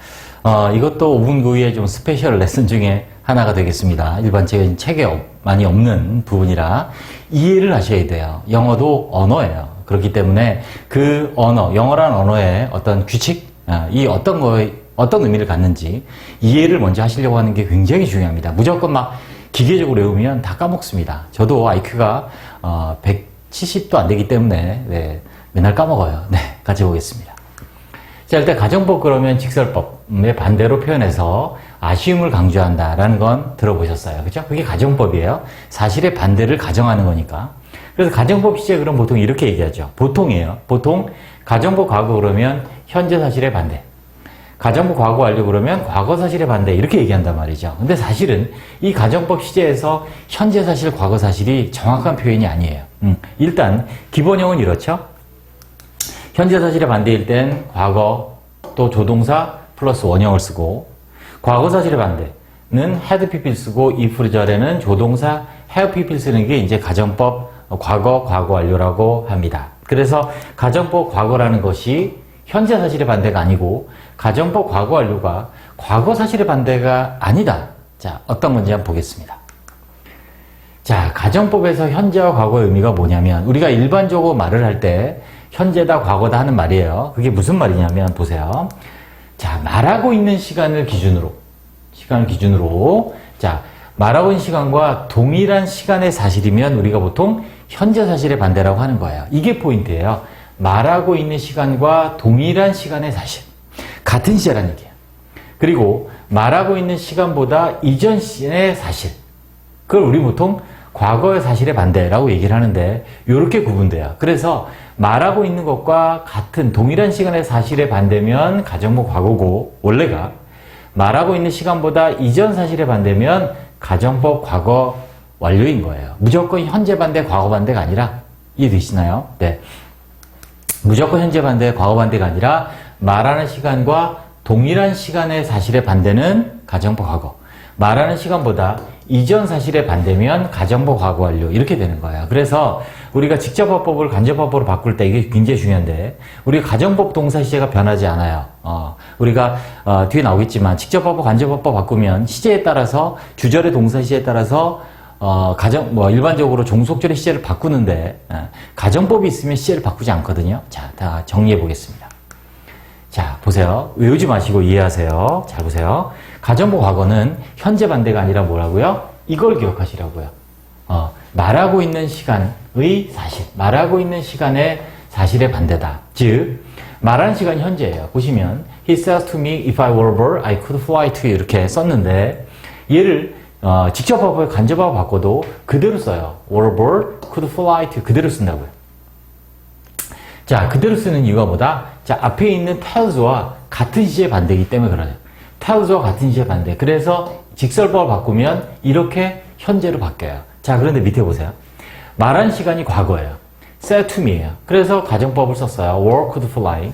이것도 5분 구위의 좀 스페셜 레슨 중에 하나가 되겠습니다. 일반적인 책에 많이 없는 부분이라 이해를 하셔야 돼요. 영어도 언어예요. 그렇기 때문에 그 언어, 영어라는 언어의 어떤 규칙, 이 어떤 의미를 갖는지 이해를 먼저 하시려고 하는 게 굉장히 중요합니다. 무조건 막 기계적으로 외우면 다 까먹습니다. 저도 IQ가 170도 안 되기 때문에 네, 맨날 까먹어요. 네, 같이 보겠습니다. 자, 일단 가정법 그러면 직설법의 반대로 표현해서 아쉬움을 강조한다라는 건 들어보셨어요. 그죠? 그게 가정법이에요. 사실의 반대를 가정하는 거니까. 그래서 가정법 시제 그럼 보통 이렇게 얘기하죠. 보통이에요. 보통 가정법 과거 그러면 현재 사실의 반대. 가정법 과거 완료 그러면 과거 사실의 반대. 이렇게 얘기한단 말이죠. 근데 사실은 이 가정법 시제에서 현재 사실, 과거 사실이 정확한 표현이 아니에요. 일단 기본형은 이렇죠. 현재 사실의 반대일 땐 과거 또 조동사 플러스 원형을 쓰고, 과거 사실의 반대는 had pp를 쓰고 if절에는 조동사 have pp를 쓰는 게 이제 가정법 과거 완료라고 합니다. 그래서 가정법 과거라는 것이 현재 사실의 반대가 아니고 가정법 과거 완료가 과거 사실의 반대가 아니다. 자, 어떤 건지 한번 보겠습니다. 자, 가정법에서 현재와 과거의 의미가 뭐냐면 우리가 일반적으로 말을 할 때 현재다 과거다 하는 말이에요. 그게 무슨 말이냐면 보세요. 자, 말하고 있는 시간을 기준으로 자, 말하고 있는 시간과 동일한 시간의 사실이면 우리가 보통 현재 사실의 반대라고 하는 거예요. 이게 포인트예요. 말하고 있는 시간과 동일한 시간의 사실. 같은 시제라는 얘기예요. 그리고 말하고 있는 시간보다 이전 시간의 사실. 그걸 우리 보통 과거의 사실의 반대라고 얘기를 하는데 이렇게 구분돼요. 그래서 말하고 있는 것과 같은 동일한 시간의 사실의 반대면 가정법 과거고, 원래가 말하고 있는 시간보다 이전 사실의 반대면 가정법 과거 완료인 거예요. 무조건 현재 반대, 과거 반대가 아니라, 이해되시나요? 네. 무조건 현재 반대, 과거 반대가 아니라 말하는 시간과 동일한 시간의 사실의 반대는 가정법 과거. 말하는 시간보다 이전 사실의 반대면 가정법 과거 완료. 이렇게 되는 거예요. 그래서 우리가 직접화법을 간접화법으로 바꿀 때 이게 굉장히 중요한데, 우리 가정법 동사 시제가 변하지 않아요. 우리가 뒤에 나오겠지만 직접화법, 간접화법 바꾸면 시제에 따라서, 주절의 동사 시제에 따라서 일반적으로 종속절의 시제를 바꾸는데, 가정법이 있으면 시제를 바꾸지 않거든요. 자, 다 정리해 보겠습니다. 자, 보세요. 외우지 마시고 이해하세요. 잘 보세요. 가정법 과거는 현재 반대가 아니라 뭐라고요? 이걸 기억하시라고요. 말하고 있는 시간의 사실, 말하고 있는 시간의 사실의 반대다. 즉, 말하는 시간이 현재예요. 보시면 He says to me, if I were a bird, I could fly to you 이렇게 썼는데, 얘를 직접화법, 간접화법 바꿔도 그대로 써요. were a bird, could fly to you 그대로 쓴다고요. 자, 그대로 쓰는 이유가 뭐다? 자, 앞에 있는 tells와 같은 시제 반대이기 때문에 그래요. tells와 같은 시제 반대. 그래서 직설법을 바꾸면 이렇게 현재로 바뀌어요. 자, 그런데 밑에 보세요. 말한 시간이 과거예요. said to me예요. 그래서 가정법을 썼어요. were, could fly.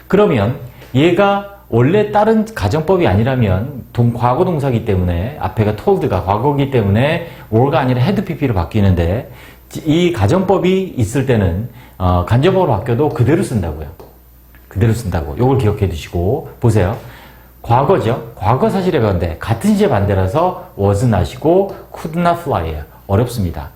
그러면 얘가 원래 다른 가정법이 아니라면 과거 동사이기 때문에 앞에가 told가 과거이기 때문에 were가 아니라 had pp로 바뀌는데, 이 가정법이 있을 때는 간접법으로 바뀌어도 그대로 쓴다고요. 그대로 쓴다고. 요걸 기억해 두시고 보세요. 과거죠. 과거 사실의 반대. 같은 시제 반대라서 was not이고 could not fly예요. 어렵습니다.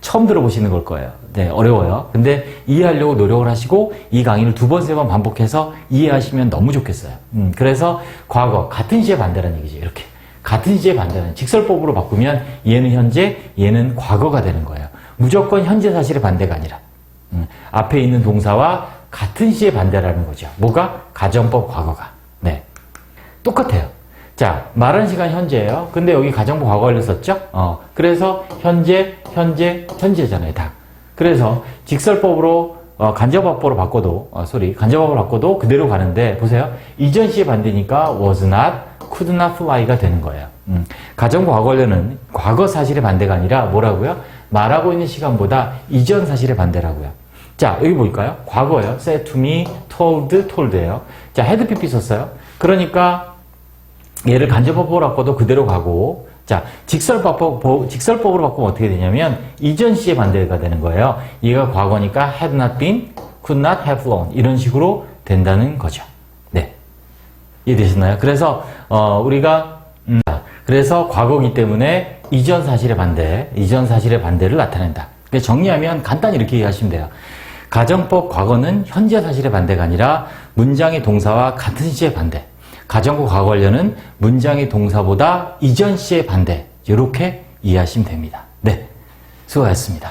처음 들어보시는 걸 거예요. 네, 어려워요. 근데 이해하려고 노력을 하시고 이 강의를 2번, 3번 반복해서 이해하시면 너무 좋겠어요. 그래서 과거, 같은 시의 반대라는 얘기죠. 이렇게. 같은 시의 반대는 직설법으로 바꾸면 얘는 현재, 얘는 과거가 되는 거예요. 무조건 현재 사실의 반대가 아니라 앞에 있는 동사와 같은 시의 반대라는 거죠. 뭐가? 가정법 과거가. 네, 똑같아요. 자, 말하는 시간 현재예요. 근데 여기 가정법 과거를 썼죠? 그래서 현재잖아요, 다. 그래서 직설법으로 간접법으로 바꿔도 간접법으로 바꿔도 그대로 가는데 보세요. 이전 시의 반대니까 was not, could not fly가 되는 거예요. 가정법 과거는 과거 사실의 반대가 아니라 뭐라고요? 말하고 있는 시간보다 이전 사실의 반대라고요. 자, 여기 볼까요? 과거예요. said to me, told예요. 자, had pp 썼어요. 그러니까 얘를 간접법으로 바꿔도 그대로 가고, 자, 직설법으로 바꾸면 어떻게 되냐면 이전 시의 반대가 되는 거예요. 얘가 과거니까 had not been, could not have flown 이런 식으로 된다는 거죠. 네, 이해되셨나요? 그래서 그래서 과거이기 때문에 이전 사실의 반대를 나타낸다. 정리하면 간단히 이렇게 이해하시면 돼요. 가정법 과거는 현재 사실의 반대가 아니라 문장의 동사와 같은 시의 반대. 가정법 과거 완료는 문장의 동사보다 이전 시의 반대. 이렇게 이해하시면 됩니다. 네, 수고하셨습니다.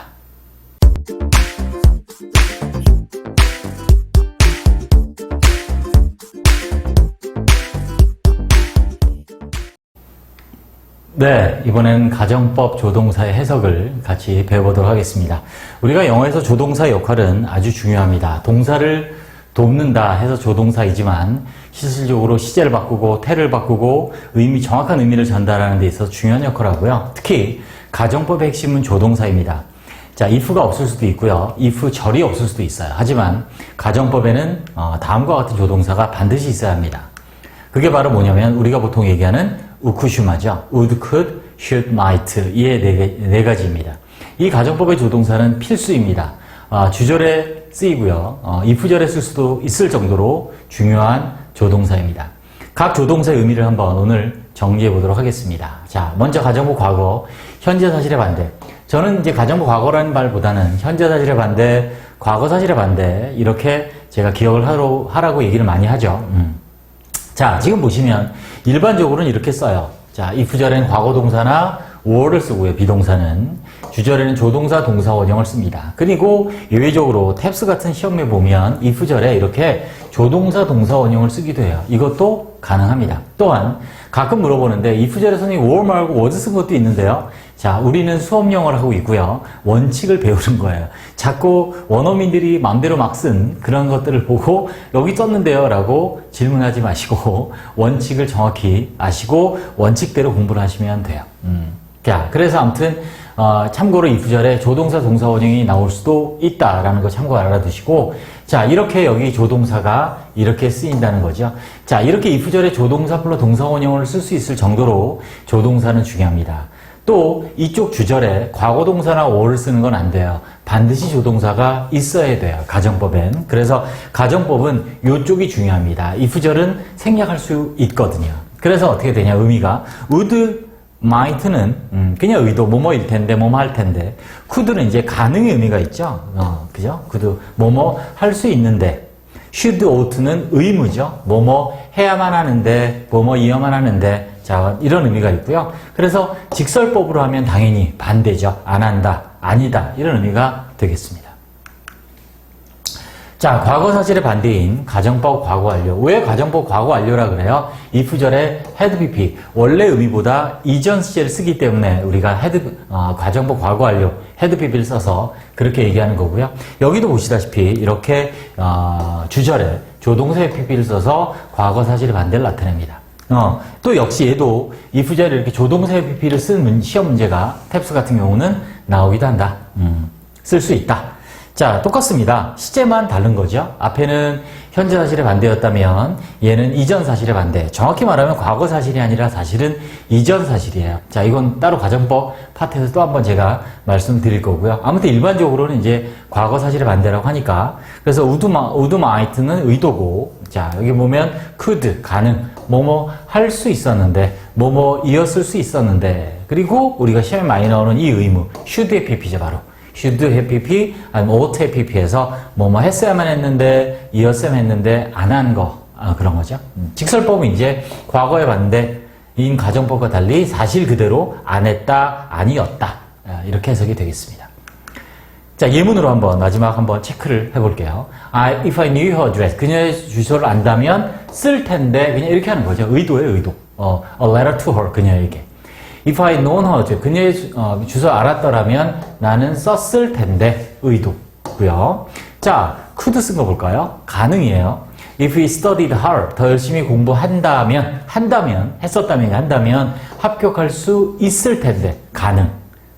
네, 이번엔 가정법 조동사의 해석을 같이 배워보도록 하겠습니다. 우리가 영어에서 조동사의 역할은 아주 중요합니다. 동사를 돕는다 해서 조동사이지만 실질적으로 시제를 바꾸고 태를 바꾸고 정확한 의미를 전달하는 데 있어서 중요한 역할을 하고요. 특히 가정법의 핵심은 조동사입니다. 자, if가 없을 수도 있고요. if 절이 없을 수도 있어요. 하지만 가정법에는 다음과 같은 조동사가 반드시 있어야 합니다. 그게 바로 뭐냐면 우리가 보통 얘기하는 우쿠슈마죠. would, could, should, might 이의 네 가지입니다. 이 가정법의 조동사는 필수입니다. 주절에 쓰이고요. if절에 쓸 수도 있을 정도로 중요한 조동사입니다. 각 조동사의 의미를 한번 오늘 정리해 보도록 하겠습니다. 자, 먼저 가정법 과거, 현재 사실의 반대. 저는 이제 가정법 과거라는 말보다는 현재 사실의 반대, 과거 사실의 반대 이렇게 제가 기억을 하라고 얘기를 많이 하죠. 자, 지금 보시면 일반적으로는 이렇게 써요. 자, if절에는 과거 동사나 were를 쓰고요. 비동사는. 주절에는 조동사, 동사, 원형을 씁니다. 그리고 예외적으로 탭스 같은 시험에 보면 if절에 이렇게 조동사, 동사, 원형을 쓰기도 해요. 이것도 가능합니다. 또한 가끔 물어보는데 if절에서는 were 말고 was 쓴 것도 있는데요. 자, 우리는 수업 영어를 하고 있고요. 원칙을 배우는 거예요. 자꾸 원어민들이 마음대로 막 쓴 그런 것들을 보고 여기 썼는데요 라고 질문하지 마시고 원칙을 정확히 아시고 원칙대로 공부를 하시면 돼요. 자, 그래서 아무튼 참고로 if절에 조동사, 동사, 원형이 나올 수도 있다라는 거 참고 알아두시고, 자, 이렇게 여기 조동사가 이렇게 쓰인다는 거죠. 자, 이렇게 if절에 조동사 플러스 동사, 원형을 쓸 수 있을 정도로 조동사는 중요합니다. 또 이쪽 주절에 과거 동사나 were를 쓰는 건 안 돼요. 반드시 조동사가 있어야 돼요. 가정법엔. 그래서 가정법은 이쪽이 중요합니다. if절은 생략할 수 있거든요. 그래서 어떻게 되냐, 의미가 would, might는 그냥 의도, 뭐뭐일 텐데, 뭐뭐 할 텐데, could는 이제 가능의 의미가 있죠. 그죠? could, 뭐뭐 할 수 있는데, should, ought는 의무죠. 뭐뭐 해야만 하는데, 뭐뭐 이어만 하는데, 자, 이런 의미가 있고요. 그래서 직설법으로 하면 당연히 반대죠. 안 한다, 아니다, 이런 의미가 되겠습니다. 자, 과거 사실의 반대인 가정법 과거 완료. 왜 가정법 과거 완료라 그래요? if절에 had pp, 원래 의미보다 이전 시제를 쓰기 때문에 우리가 가정법 과거 완료, had pp를 써서 그렇게 얘기하는 거고요. 여기도 보시다시피 이렇게 주절에 조동사의 pp를 써서 과거 사실의 반대를 나타냅니다. 또 역시 얘도 if절에 이렇게 조동사의 pp를 쓴 시험 문제가 탭스 같은 경우는 나오기도 한다. 쓸 수 있다. 자, 똑같습니다. 시제만 다른 거죠. 앞에는 현재 사실의 반대였다면 얘는 이전 사실의 반대. 정확히 말하면 과거 사실이 아니라 사실은 이전 사실이에요. 자, 이건 따로 가정법 파트에서 또 한번 제가 말씀드릴 거고요. 아무튼 일반적으로는 이제 과거 사실의 반대라고 하니까, 그래서 would might는 의도고, 자, 여기 보면 could, 가능, 뭐뭐 할 수 있었는데, 뭐뭐 이었을 수 있었는데, 그리고 우리가 시험에 많이 나오는 이 의무, should의 pp죠, 바로. should have pp, 아니면 ought have pp에서 뭐뭐 했어야만 했는데, 이었으면 했는데, 안 한 거. 그런 거죠. 직설법은 이제 과거의 반대인 가정법과 달리 사실 그대로 안 했다, 아니었다. 이렇게 해석이 되겠습니다. 자, 예문으로 마지막 한번 체크를 해볼게요. If I knew her address. 그녀의 주소를 안다면 쓸 텐데, 그냥 이렇게 하는 거죠. 의도예요, 의도. A letter to her. 그녀에게. If I known her address. 그녀의 주소 알았더라면 나는 썼을 텐데, 의도고요. 자, could 쓴 거 볼까요? 가능이에요. If we studied hard, 더 열심히 공부한다면, 한다면 합격할 수 있을 텐데, 가능.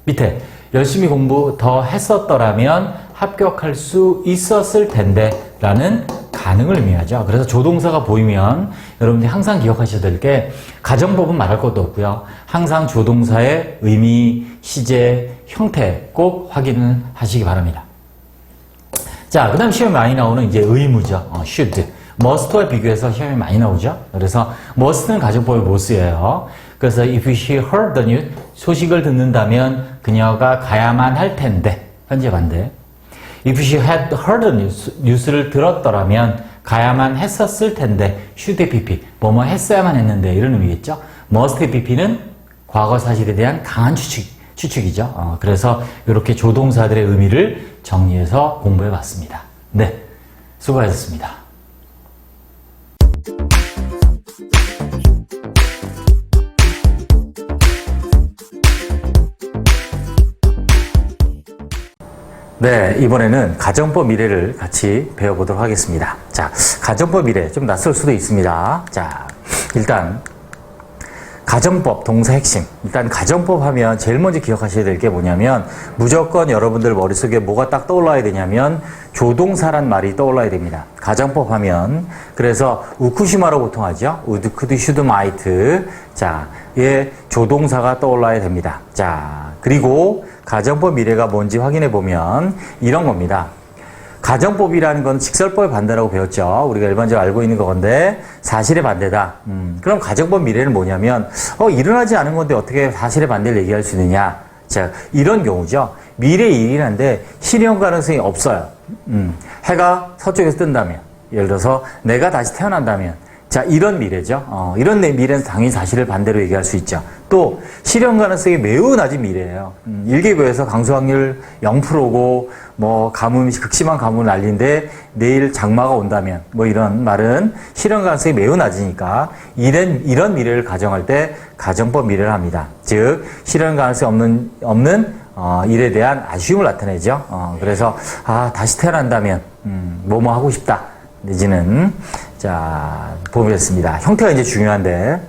밑에, 열심히 공부 더 했었더라면 합격할 수 있었을 텐데, 라는 가능을 의미하죠. 그래서 조동사가 보이면 여러분들이 항상 기억하셔야 될 게, 가정법은 말할 것도 없고요. 항상 조동사의 의미, 시제, 형태 꼭 확인을 하시기 바랍니다. 자, 그 다음 시험에 많이 나오는 이제 의무죠. should. must와 비교해서 시험이 많이 나오죠. 그래서 must는 가정법에 못 쓰여요. 그래서 if she heard the news, 소식을 듣는다면 그녀가 가야만 할 텐데, 현재 반대. if she had heard the news, 뉴스를 들었더라면 가야만 했었을 텐데, should have pp, 뭐뭐 했어야만 했는데, 이런 의미겠죠. must have pp는 과거 사실에 대한 강한 추측이죠. 그래서 이렇게 조동사들의 의미를 정리해서 공부해 봤습니다. 네, 수고하셨습니다. 네, 이번에는 가정법 미래를 같이 배워보도록 하겠습니다. 자, 가정법 미래 좀 낯설 수도 있습니다. 자, 일단 가정법, 동사 핵심. 일단 가정법 하면 제일 먼저 기억하셔야 될 게 뭐냐면 무조건 여러분들 머릿속에 뭐가 딱 떠올라야 되냐면 조동사란 말이 떠올라야 됩니다. 가정법 하면 그래서 우쿠시마로 보통 하죠. would, could, should, might. 자, 예, 조동사가 떠올라야 됩니다. 자, 그리고 가정법 미래가 뭔지 확인해 보면 이런 겁니다. 가정법이라는 건 직설법의 반대라고 배웠죠. 우리가 일반적으로 알고 있는 건데 사실의 반대다. 그럼 가정법 미래는 뭐냐면 일어나지 않은 건데 어떻게 사실의 반대를 얘기할 수 있느냐. 자, 이런 경우죠. 미래 일이긴 한데 실현 가능성이 없어요. 해가 서쪽에서 뜬다면, 예를 들어서 내가 다시 태어난다면, 자, 이런 미래죠. 이런 미래는 당연히 사실을 반대로 얘기할 수 있죠. 또 실현 가능성이 매우 낮은 미래예요. 일개교에서 강수 확률 0%고 뭐 가뭄이 극심한 가뭄을 날리는데 내일 장마가 온다면 뭐 이런 말은 실현 가능성이 매우 낮으니까 이런 미래를 가정할 때 가정법 미래를 합니다. 즉 실현 가능성이 없는 일에 대한 아쉬움을 나타내죠. 그래서 다시 태어난다면 뭐뭐 하고 싶다 내지는 자 보겠습니다. 형태가 이제 중요한데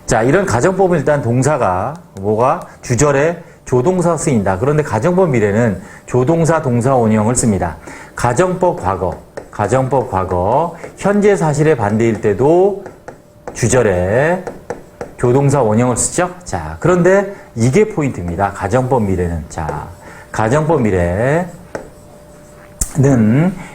자 이런 가정법은 일단 동사가 뭐가 주절에 조동사 쓰인다. 그런데 가정법 미래는 조동사 동사 원형을 씁니다. 가정법 과거 현재 사실의 반대일 때도 주절에 조동사 원형을 쓰죠. 자 그런데 이게 포인트입니다. 가정법 미래는 자 가정법 미래는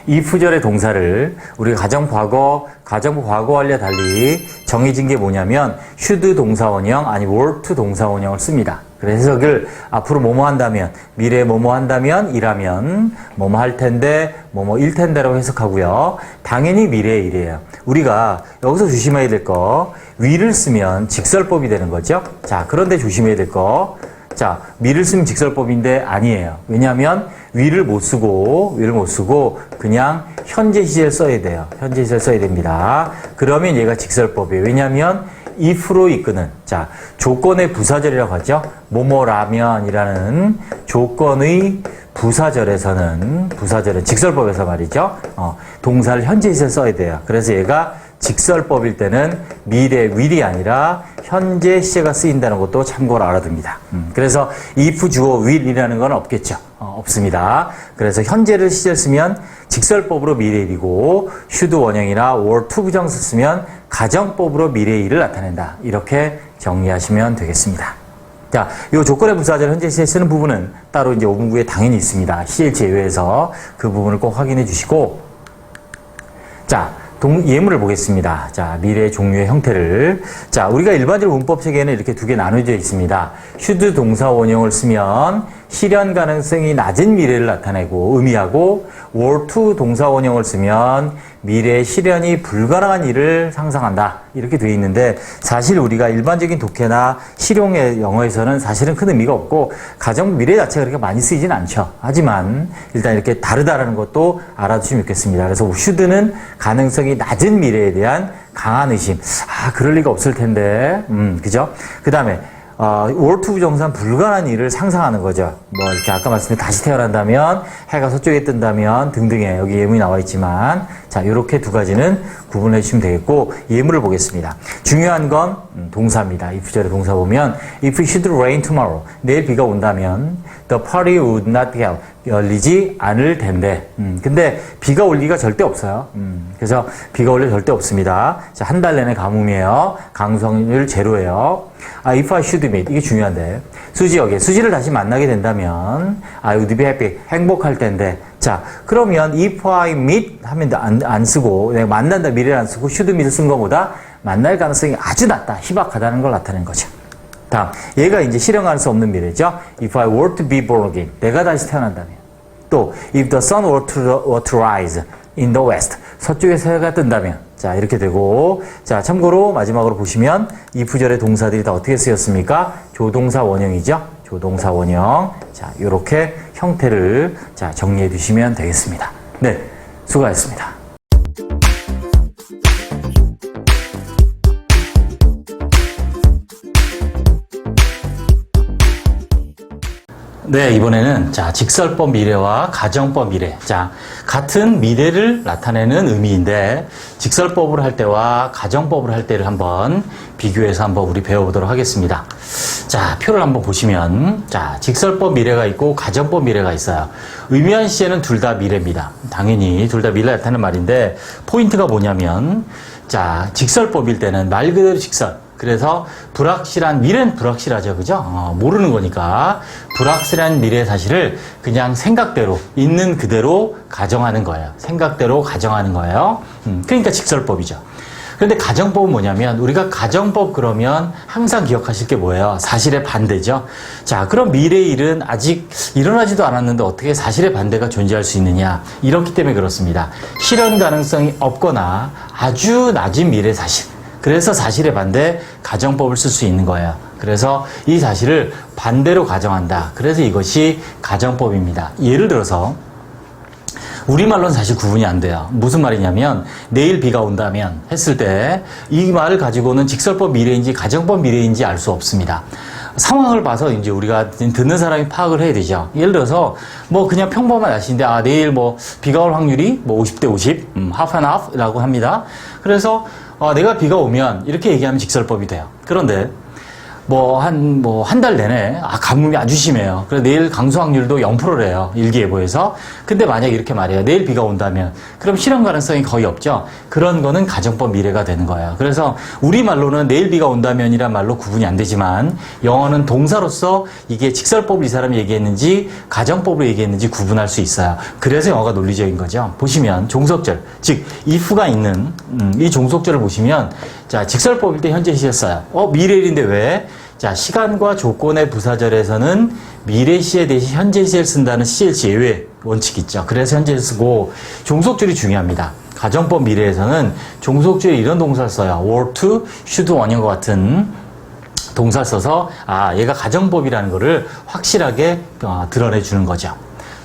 if절의 동사를 우리가 가정법 과거와는 달리 정해진 게 뭐냐면 should 동사 원형 아니 were to 동사 원형을 씁니다. 그래서 해석을 앞으로 뭐뭐 한다면 미래에 뭐뭐 한다면 이라면 뭐뭐 할 텐데 뭐뭐일 텐데라고 해석하고요. 당연히 미래의 일이에요. 우리가 여기서 조심해야 될 거 will을 쓰면 직설법이 되는 거죠. 자 그런데 조심해야 될 거 자, will을 쓰면 직설법인데 아니에요. 왜냐하면 will을 못 쓰고 그냥 현재 시제를 써야 돼요. 현재 시제를 써야 됩니다. 그러면 얘가 직설법이에요. 왜냐하면 if로 이끄는 자 조건의 부사절이라고 하죠. 뭐뭐라면이라는 조건의 부사절은 직설법에서 말이죠. 동사를 현재 시제를 써야 돼요. 그래서 얘가 직설법일 때는 미래 will이 아니라 현재 시제가 쓰인다는 것도 참고로 알아둡니다. 그래서 if 주어 will이라는 건 없겠죠. 없습니다. 그래서 현재를 시제를 쓰면 직설법으로 미래일이고 should 원형이나 were to 부정사 쓰면 가정법으로 미래일을 나타낸다. 이렇게 정리하시면 되겠습니다. 자, 이 조건의 부사절 현재 시제 쓰는 부분은 따로 이제 5분구에 당연히 있습니다. 시일 제외해서 그 부분을 꼭 확인해 주시고 자. 예문을 보겠습니다. 자, 미래의 종류의 형태를. 자, 우리가 일반적으로 문법 체계에는 이렇게 두 개 나눠져 있습니다. should 동사 원형을 쓰면 실현 가능성이 낮은 미래를 나타내고 의미하고 were to 동사 원형을 쓰면 미래의 실현이 불가능한 일을 상상한다. 이렇게 되어 있는데 사실 우리가 일반적인 독해나 실용의 영어에서는 사실은 큰 의미가 없고 가정 미래 자체가 그렇게 많이 쓰이진 않죠. 하지만 일단 이렇게 다르다라는 것도 알아두시면 좋겠습니다. 그래서 should는 가능성이 낮은 미래에 대한 강한 의심. 그럴 리가 없을 텐데. 그죠? 그 다음에 were to 부정사는 불가능한 일을 상상하는 거죠. 뭐 이렇게 아까 말씀드린 다시 태어난다면, 해가 서쪽에 뜬다면 등등의 여기 예문이 나와 있지만 자, 이렇게 두 가지는 구분해 주시면 되겠고 예문을 보겠습니다. 중요한 건 동사입니다. if 절의 동사 보면 if it should rain tomorrow, 내일 비가 온다면 the party would not be held, 열리지 않을 텐데 근데 비가 올 리가 절대 없어요. 그래서 비가 올 리 절대 없습니다. 자, 한 달 내내 가뭄이에요. 강성률 제로예요. if I should meet, 이게 중요한데 수지 여기에 수지를 다시 만나게 된다면 I would be happy, 행복할 텐데 자, 그러면 if I meet 하면 안 쓰고 내가 만난다 미래를 안 쓰고 should meet을 쓴 것보다 만날 가능성이 아주 낮다, 희박하다는 걸 나타낸 거죠. 다음, 얘가 이제 실현할 수 없는 미래죠. If I were to be born again, 내가 다시 태어난다면. 또 if the sun were to rise in the west, 서쪽에서 해가 뜬다면. 자, 이렇게 되고 자, 참고로 마지막으로 보시면 if 절의 동사들이 다 어떻게 쓰였습니까? 조동사 원형이죠. 조동사 원형. 자, 요렇게 형태를 자, 정리해 두시면 되겠습니다. 네, 수고하셨습니다. 네, 이번에는 자, 직설법 미래와 가정법 미래. 자, 같은 미래를 나타내는 의미인데 직설법으로 할 때와 가정법으로 할 때를 한번 비교해서 한번 우리 배워보도록 하겠습니다. 자, 표를 한번 보시면 자, 직설법 미래가 있고 가정법 미래가 있어요. 의미한 시에는 둘 다 미래입니다. 당연히 둘 다 미래 나타내는 말인데 포인트가 뭐냐면 자, 직설법일 때는 말 그대로 직설. 그래서 불확실한 미래는 불확실하죠, 그죠? 모르는 거니까 불확실한 미래 사실을 그냥 생각대로 있는 그대로 가정하는 거예요. 생각대로 가정하는 거예요. 그러니까 직설법이죠. 그런데 가정법은 뭐냐면 우리가 가정법 그러면 항상 기억하실 게 뭐예요? 사실의 반대죠. 자, 그럼 미래의 일은 아직 일어나지도 않았는데 어떻게 사실의 반대가 존재할 수 있느냐? 이렇기 때문에 그렇습니다. 실현 가능성이 없거나 아주 낮은 미래 사실. 그래서 사실의 반대 가정법을 쓸 수 있는 거예요. 그래서 이 사실을 반대로 가정한다. 그래서 이것이 가정법입니다. 예를 들어서 우리말로는 사실 구분이 안 돼요. 무슨 말이냐면 내일 비가 온다면 했을 때 이 말을 가지고는 직설법 미래인지 가정법 미래인지 알 수 없습니다. 상황을 봐서 이제 우리가 듣는 사람이 파악을 해야 되죠. 예를 들어서 뭐 그냥 평범한 날씨인데 내일 뭐 비가 올 확률이 뭐 50대 50, half and half라고 합니다. 그래서 내가 비가 오면 이렇게 얘기하면 직설법이 돼요. 그런데 한 달 내내 가뭄이 아주 심해요. 그래서 내일 강수 확률도 0%래요. 일기예보에서. 근데 만약 이렇게 말해요. 내일 비가 온다면 그럼 실현 가능성이 거의 없죠. 그런 거는 가정법 미래가 되는 거예요. 그래서 우리말로는 내일 비가 온다면이란 말로 구분이 안 되지만 영어는 동사로서 이게 직설법을 이 사람이 얘기했는지 가정법으로 얘기했는지 구분할 수 있어요. 그래서 영어가 논리적인 거죠. 보시면 종속절, 즉 if가 있는 이 종속절을 보시면 자, 직설법일 때 현재 시에 써요. 미래일인데 왜? 자, 시간과 조건의 부사절에서는 미래 시에 대신 현재 시를 쓴다는 CLC 예외 원칙이 있죠. 그래서 현재 쓰고 종속절이 중요합니다. 가정법 미래에서는 종속절에 이런 동사를 써요. were to, should 원형과 같은 동사를 써서 얘가 가정법이라는 것을 확실하게 드러내 주는 거죠.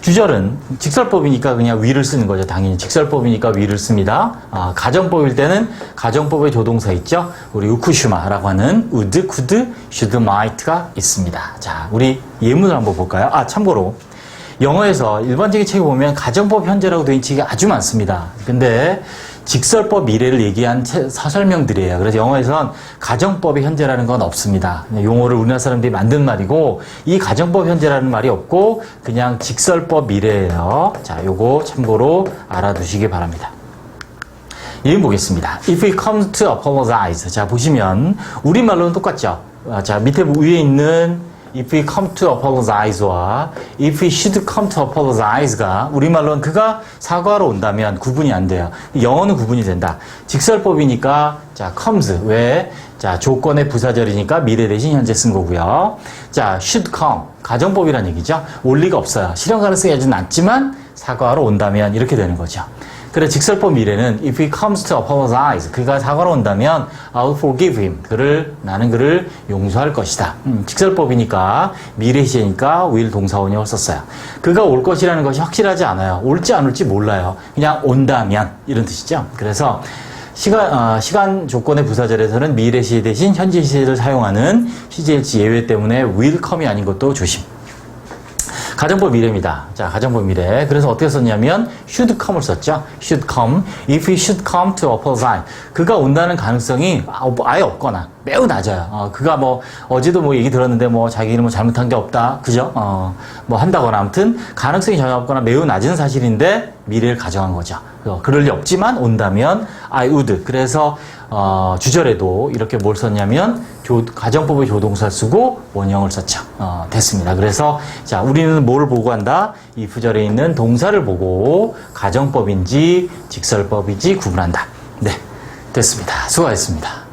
주절은 직설법이니까 그냥 위를 쓰는 거죠. 당연히 직설법이니까 위를 씁니다. 가정법일 때는 가정법의 조동사 있죠. 우리 우쿠슈마라고 하는 would, could, should, might가 있습니다. 자, 우리 예문을 한번 볼까요? 참고로 영어에서 일반적인 책에 보면 가정법 현재라고 되어 있는 책이 아주 많습니다. 근데 직설법 미래를 얘기한 사설명들이에요. 그래서 영어에선 가정법의 현재라는 건 없습니다. 용어를 우리나라 사람들이 만든 말이고 이 가정법 현재라는 말이 없고 그냥 직설법 미래예요. 자, 요거 참고로 알아두시기 바랍니다. 예문 보겠습니다. If we come to apologize. 자, 보시면 우리말로는 똑같죠. 자, 밑에 위에 있는 if he come to apologize와 if he should come to apologize가 우리말로는 그가 사과하러 온다면 구분이 안 돼요. 영어는 구분이 된다. 직설법이니까 자 comes 왜? 자 조건의 부사절이니까 미래 대신 현재 쓴 거고요. 자 should come 가정법이란 얘기죠. 올 리가 없어요. 실현 가능성이 아주 낮지만 사과하러 온다면 이렇게 되는 거죠. 그래 직설법 미래는 if he comes to apologize 그가 사과로 온다면 I'll forgive him 나는 그를 용서할 것이다. 직설법이니까 미래 시제니까 will 동사원형을 썼어요. 그가 올 것이라는 것이 확실하지 않아요. 올지 안 올지 몰라요. 그냥 온다면 이런 뜻이죠. 그래서 시간 조건의 부사절에서는 미래 시제 대신 현재 시제를 사용하는 시제일치 예외 때문에 will come이 아닌 것도 조심. 가정법 미래입니다. 자, 가정법 미래. 그래서 어떻게 썼냐면 should come을 썼죠. should come. If he should come to apologize. 그가 온다는 가능성이 아예 없거나 매우 낮아요. 그가 뭐 어제도 뭐 얘기 들었는데 뭐 자기는 뭐 잘못한 게 없다. 그죠? 뭐 한다거나 아무튼 가능성이 전혀 없거나 매우 낮은 사실인데 미래를 가정한 거죠. 그럴 리 없지만 온다면 I would. 그래서 주절에도 이렇게 뭘 썼냐면 가정법의 조동사 쓰고 원형을 썼죠. 됐습니다. 그래서 자 우리는 뭐를 보고 한다? 이 부절에 있는 동사를 보고 가정법인지 직설법인지 구분한다. 네, 됐습니다. 수고하셨습니다.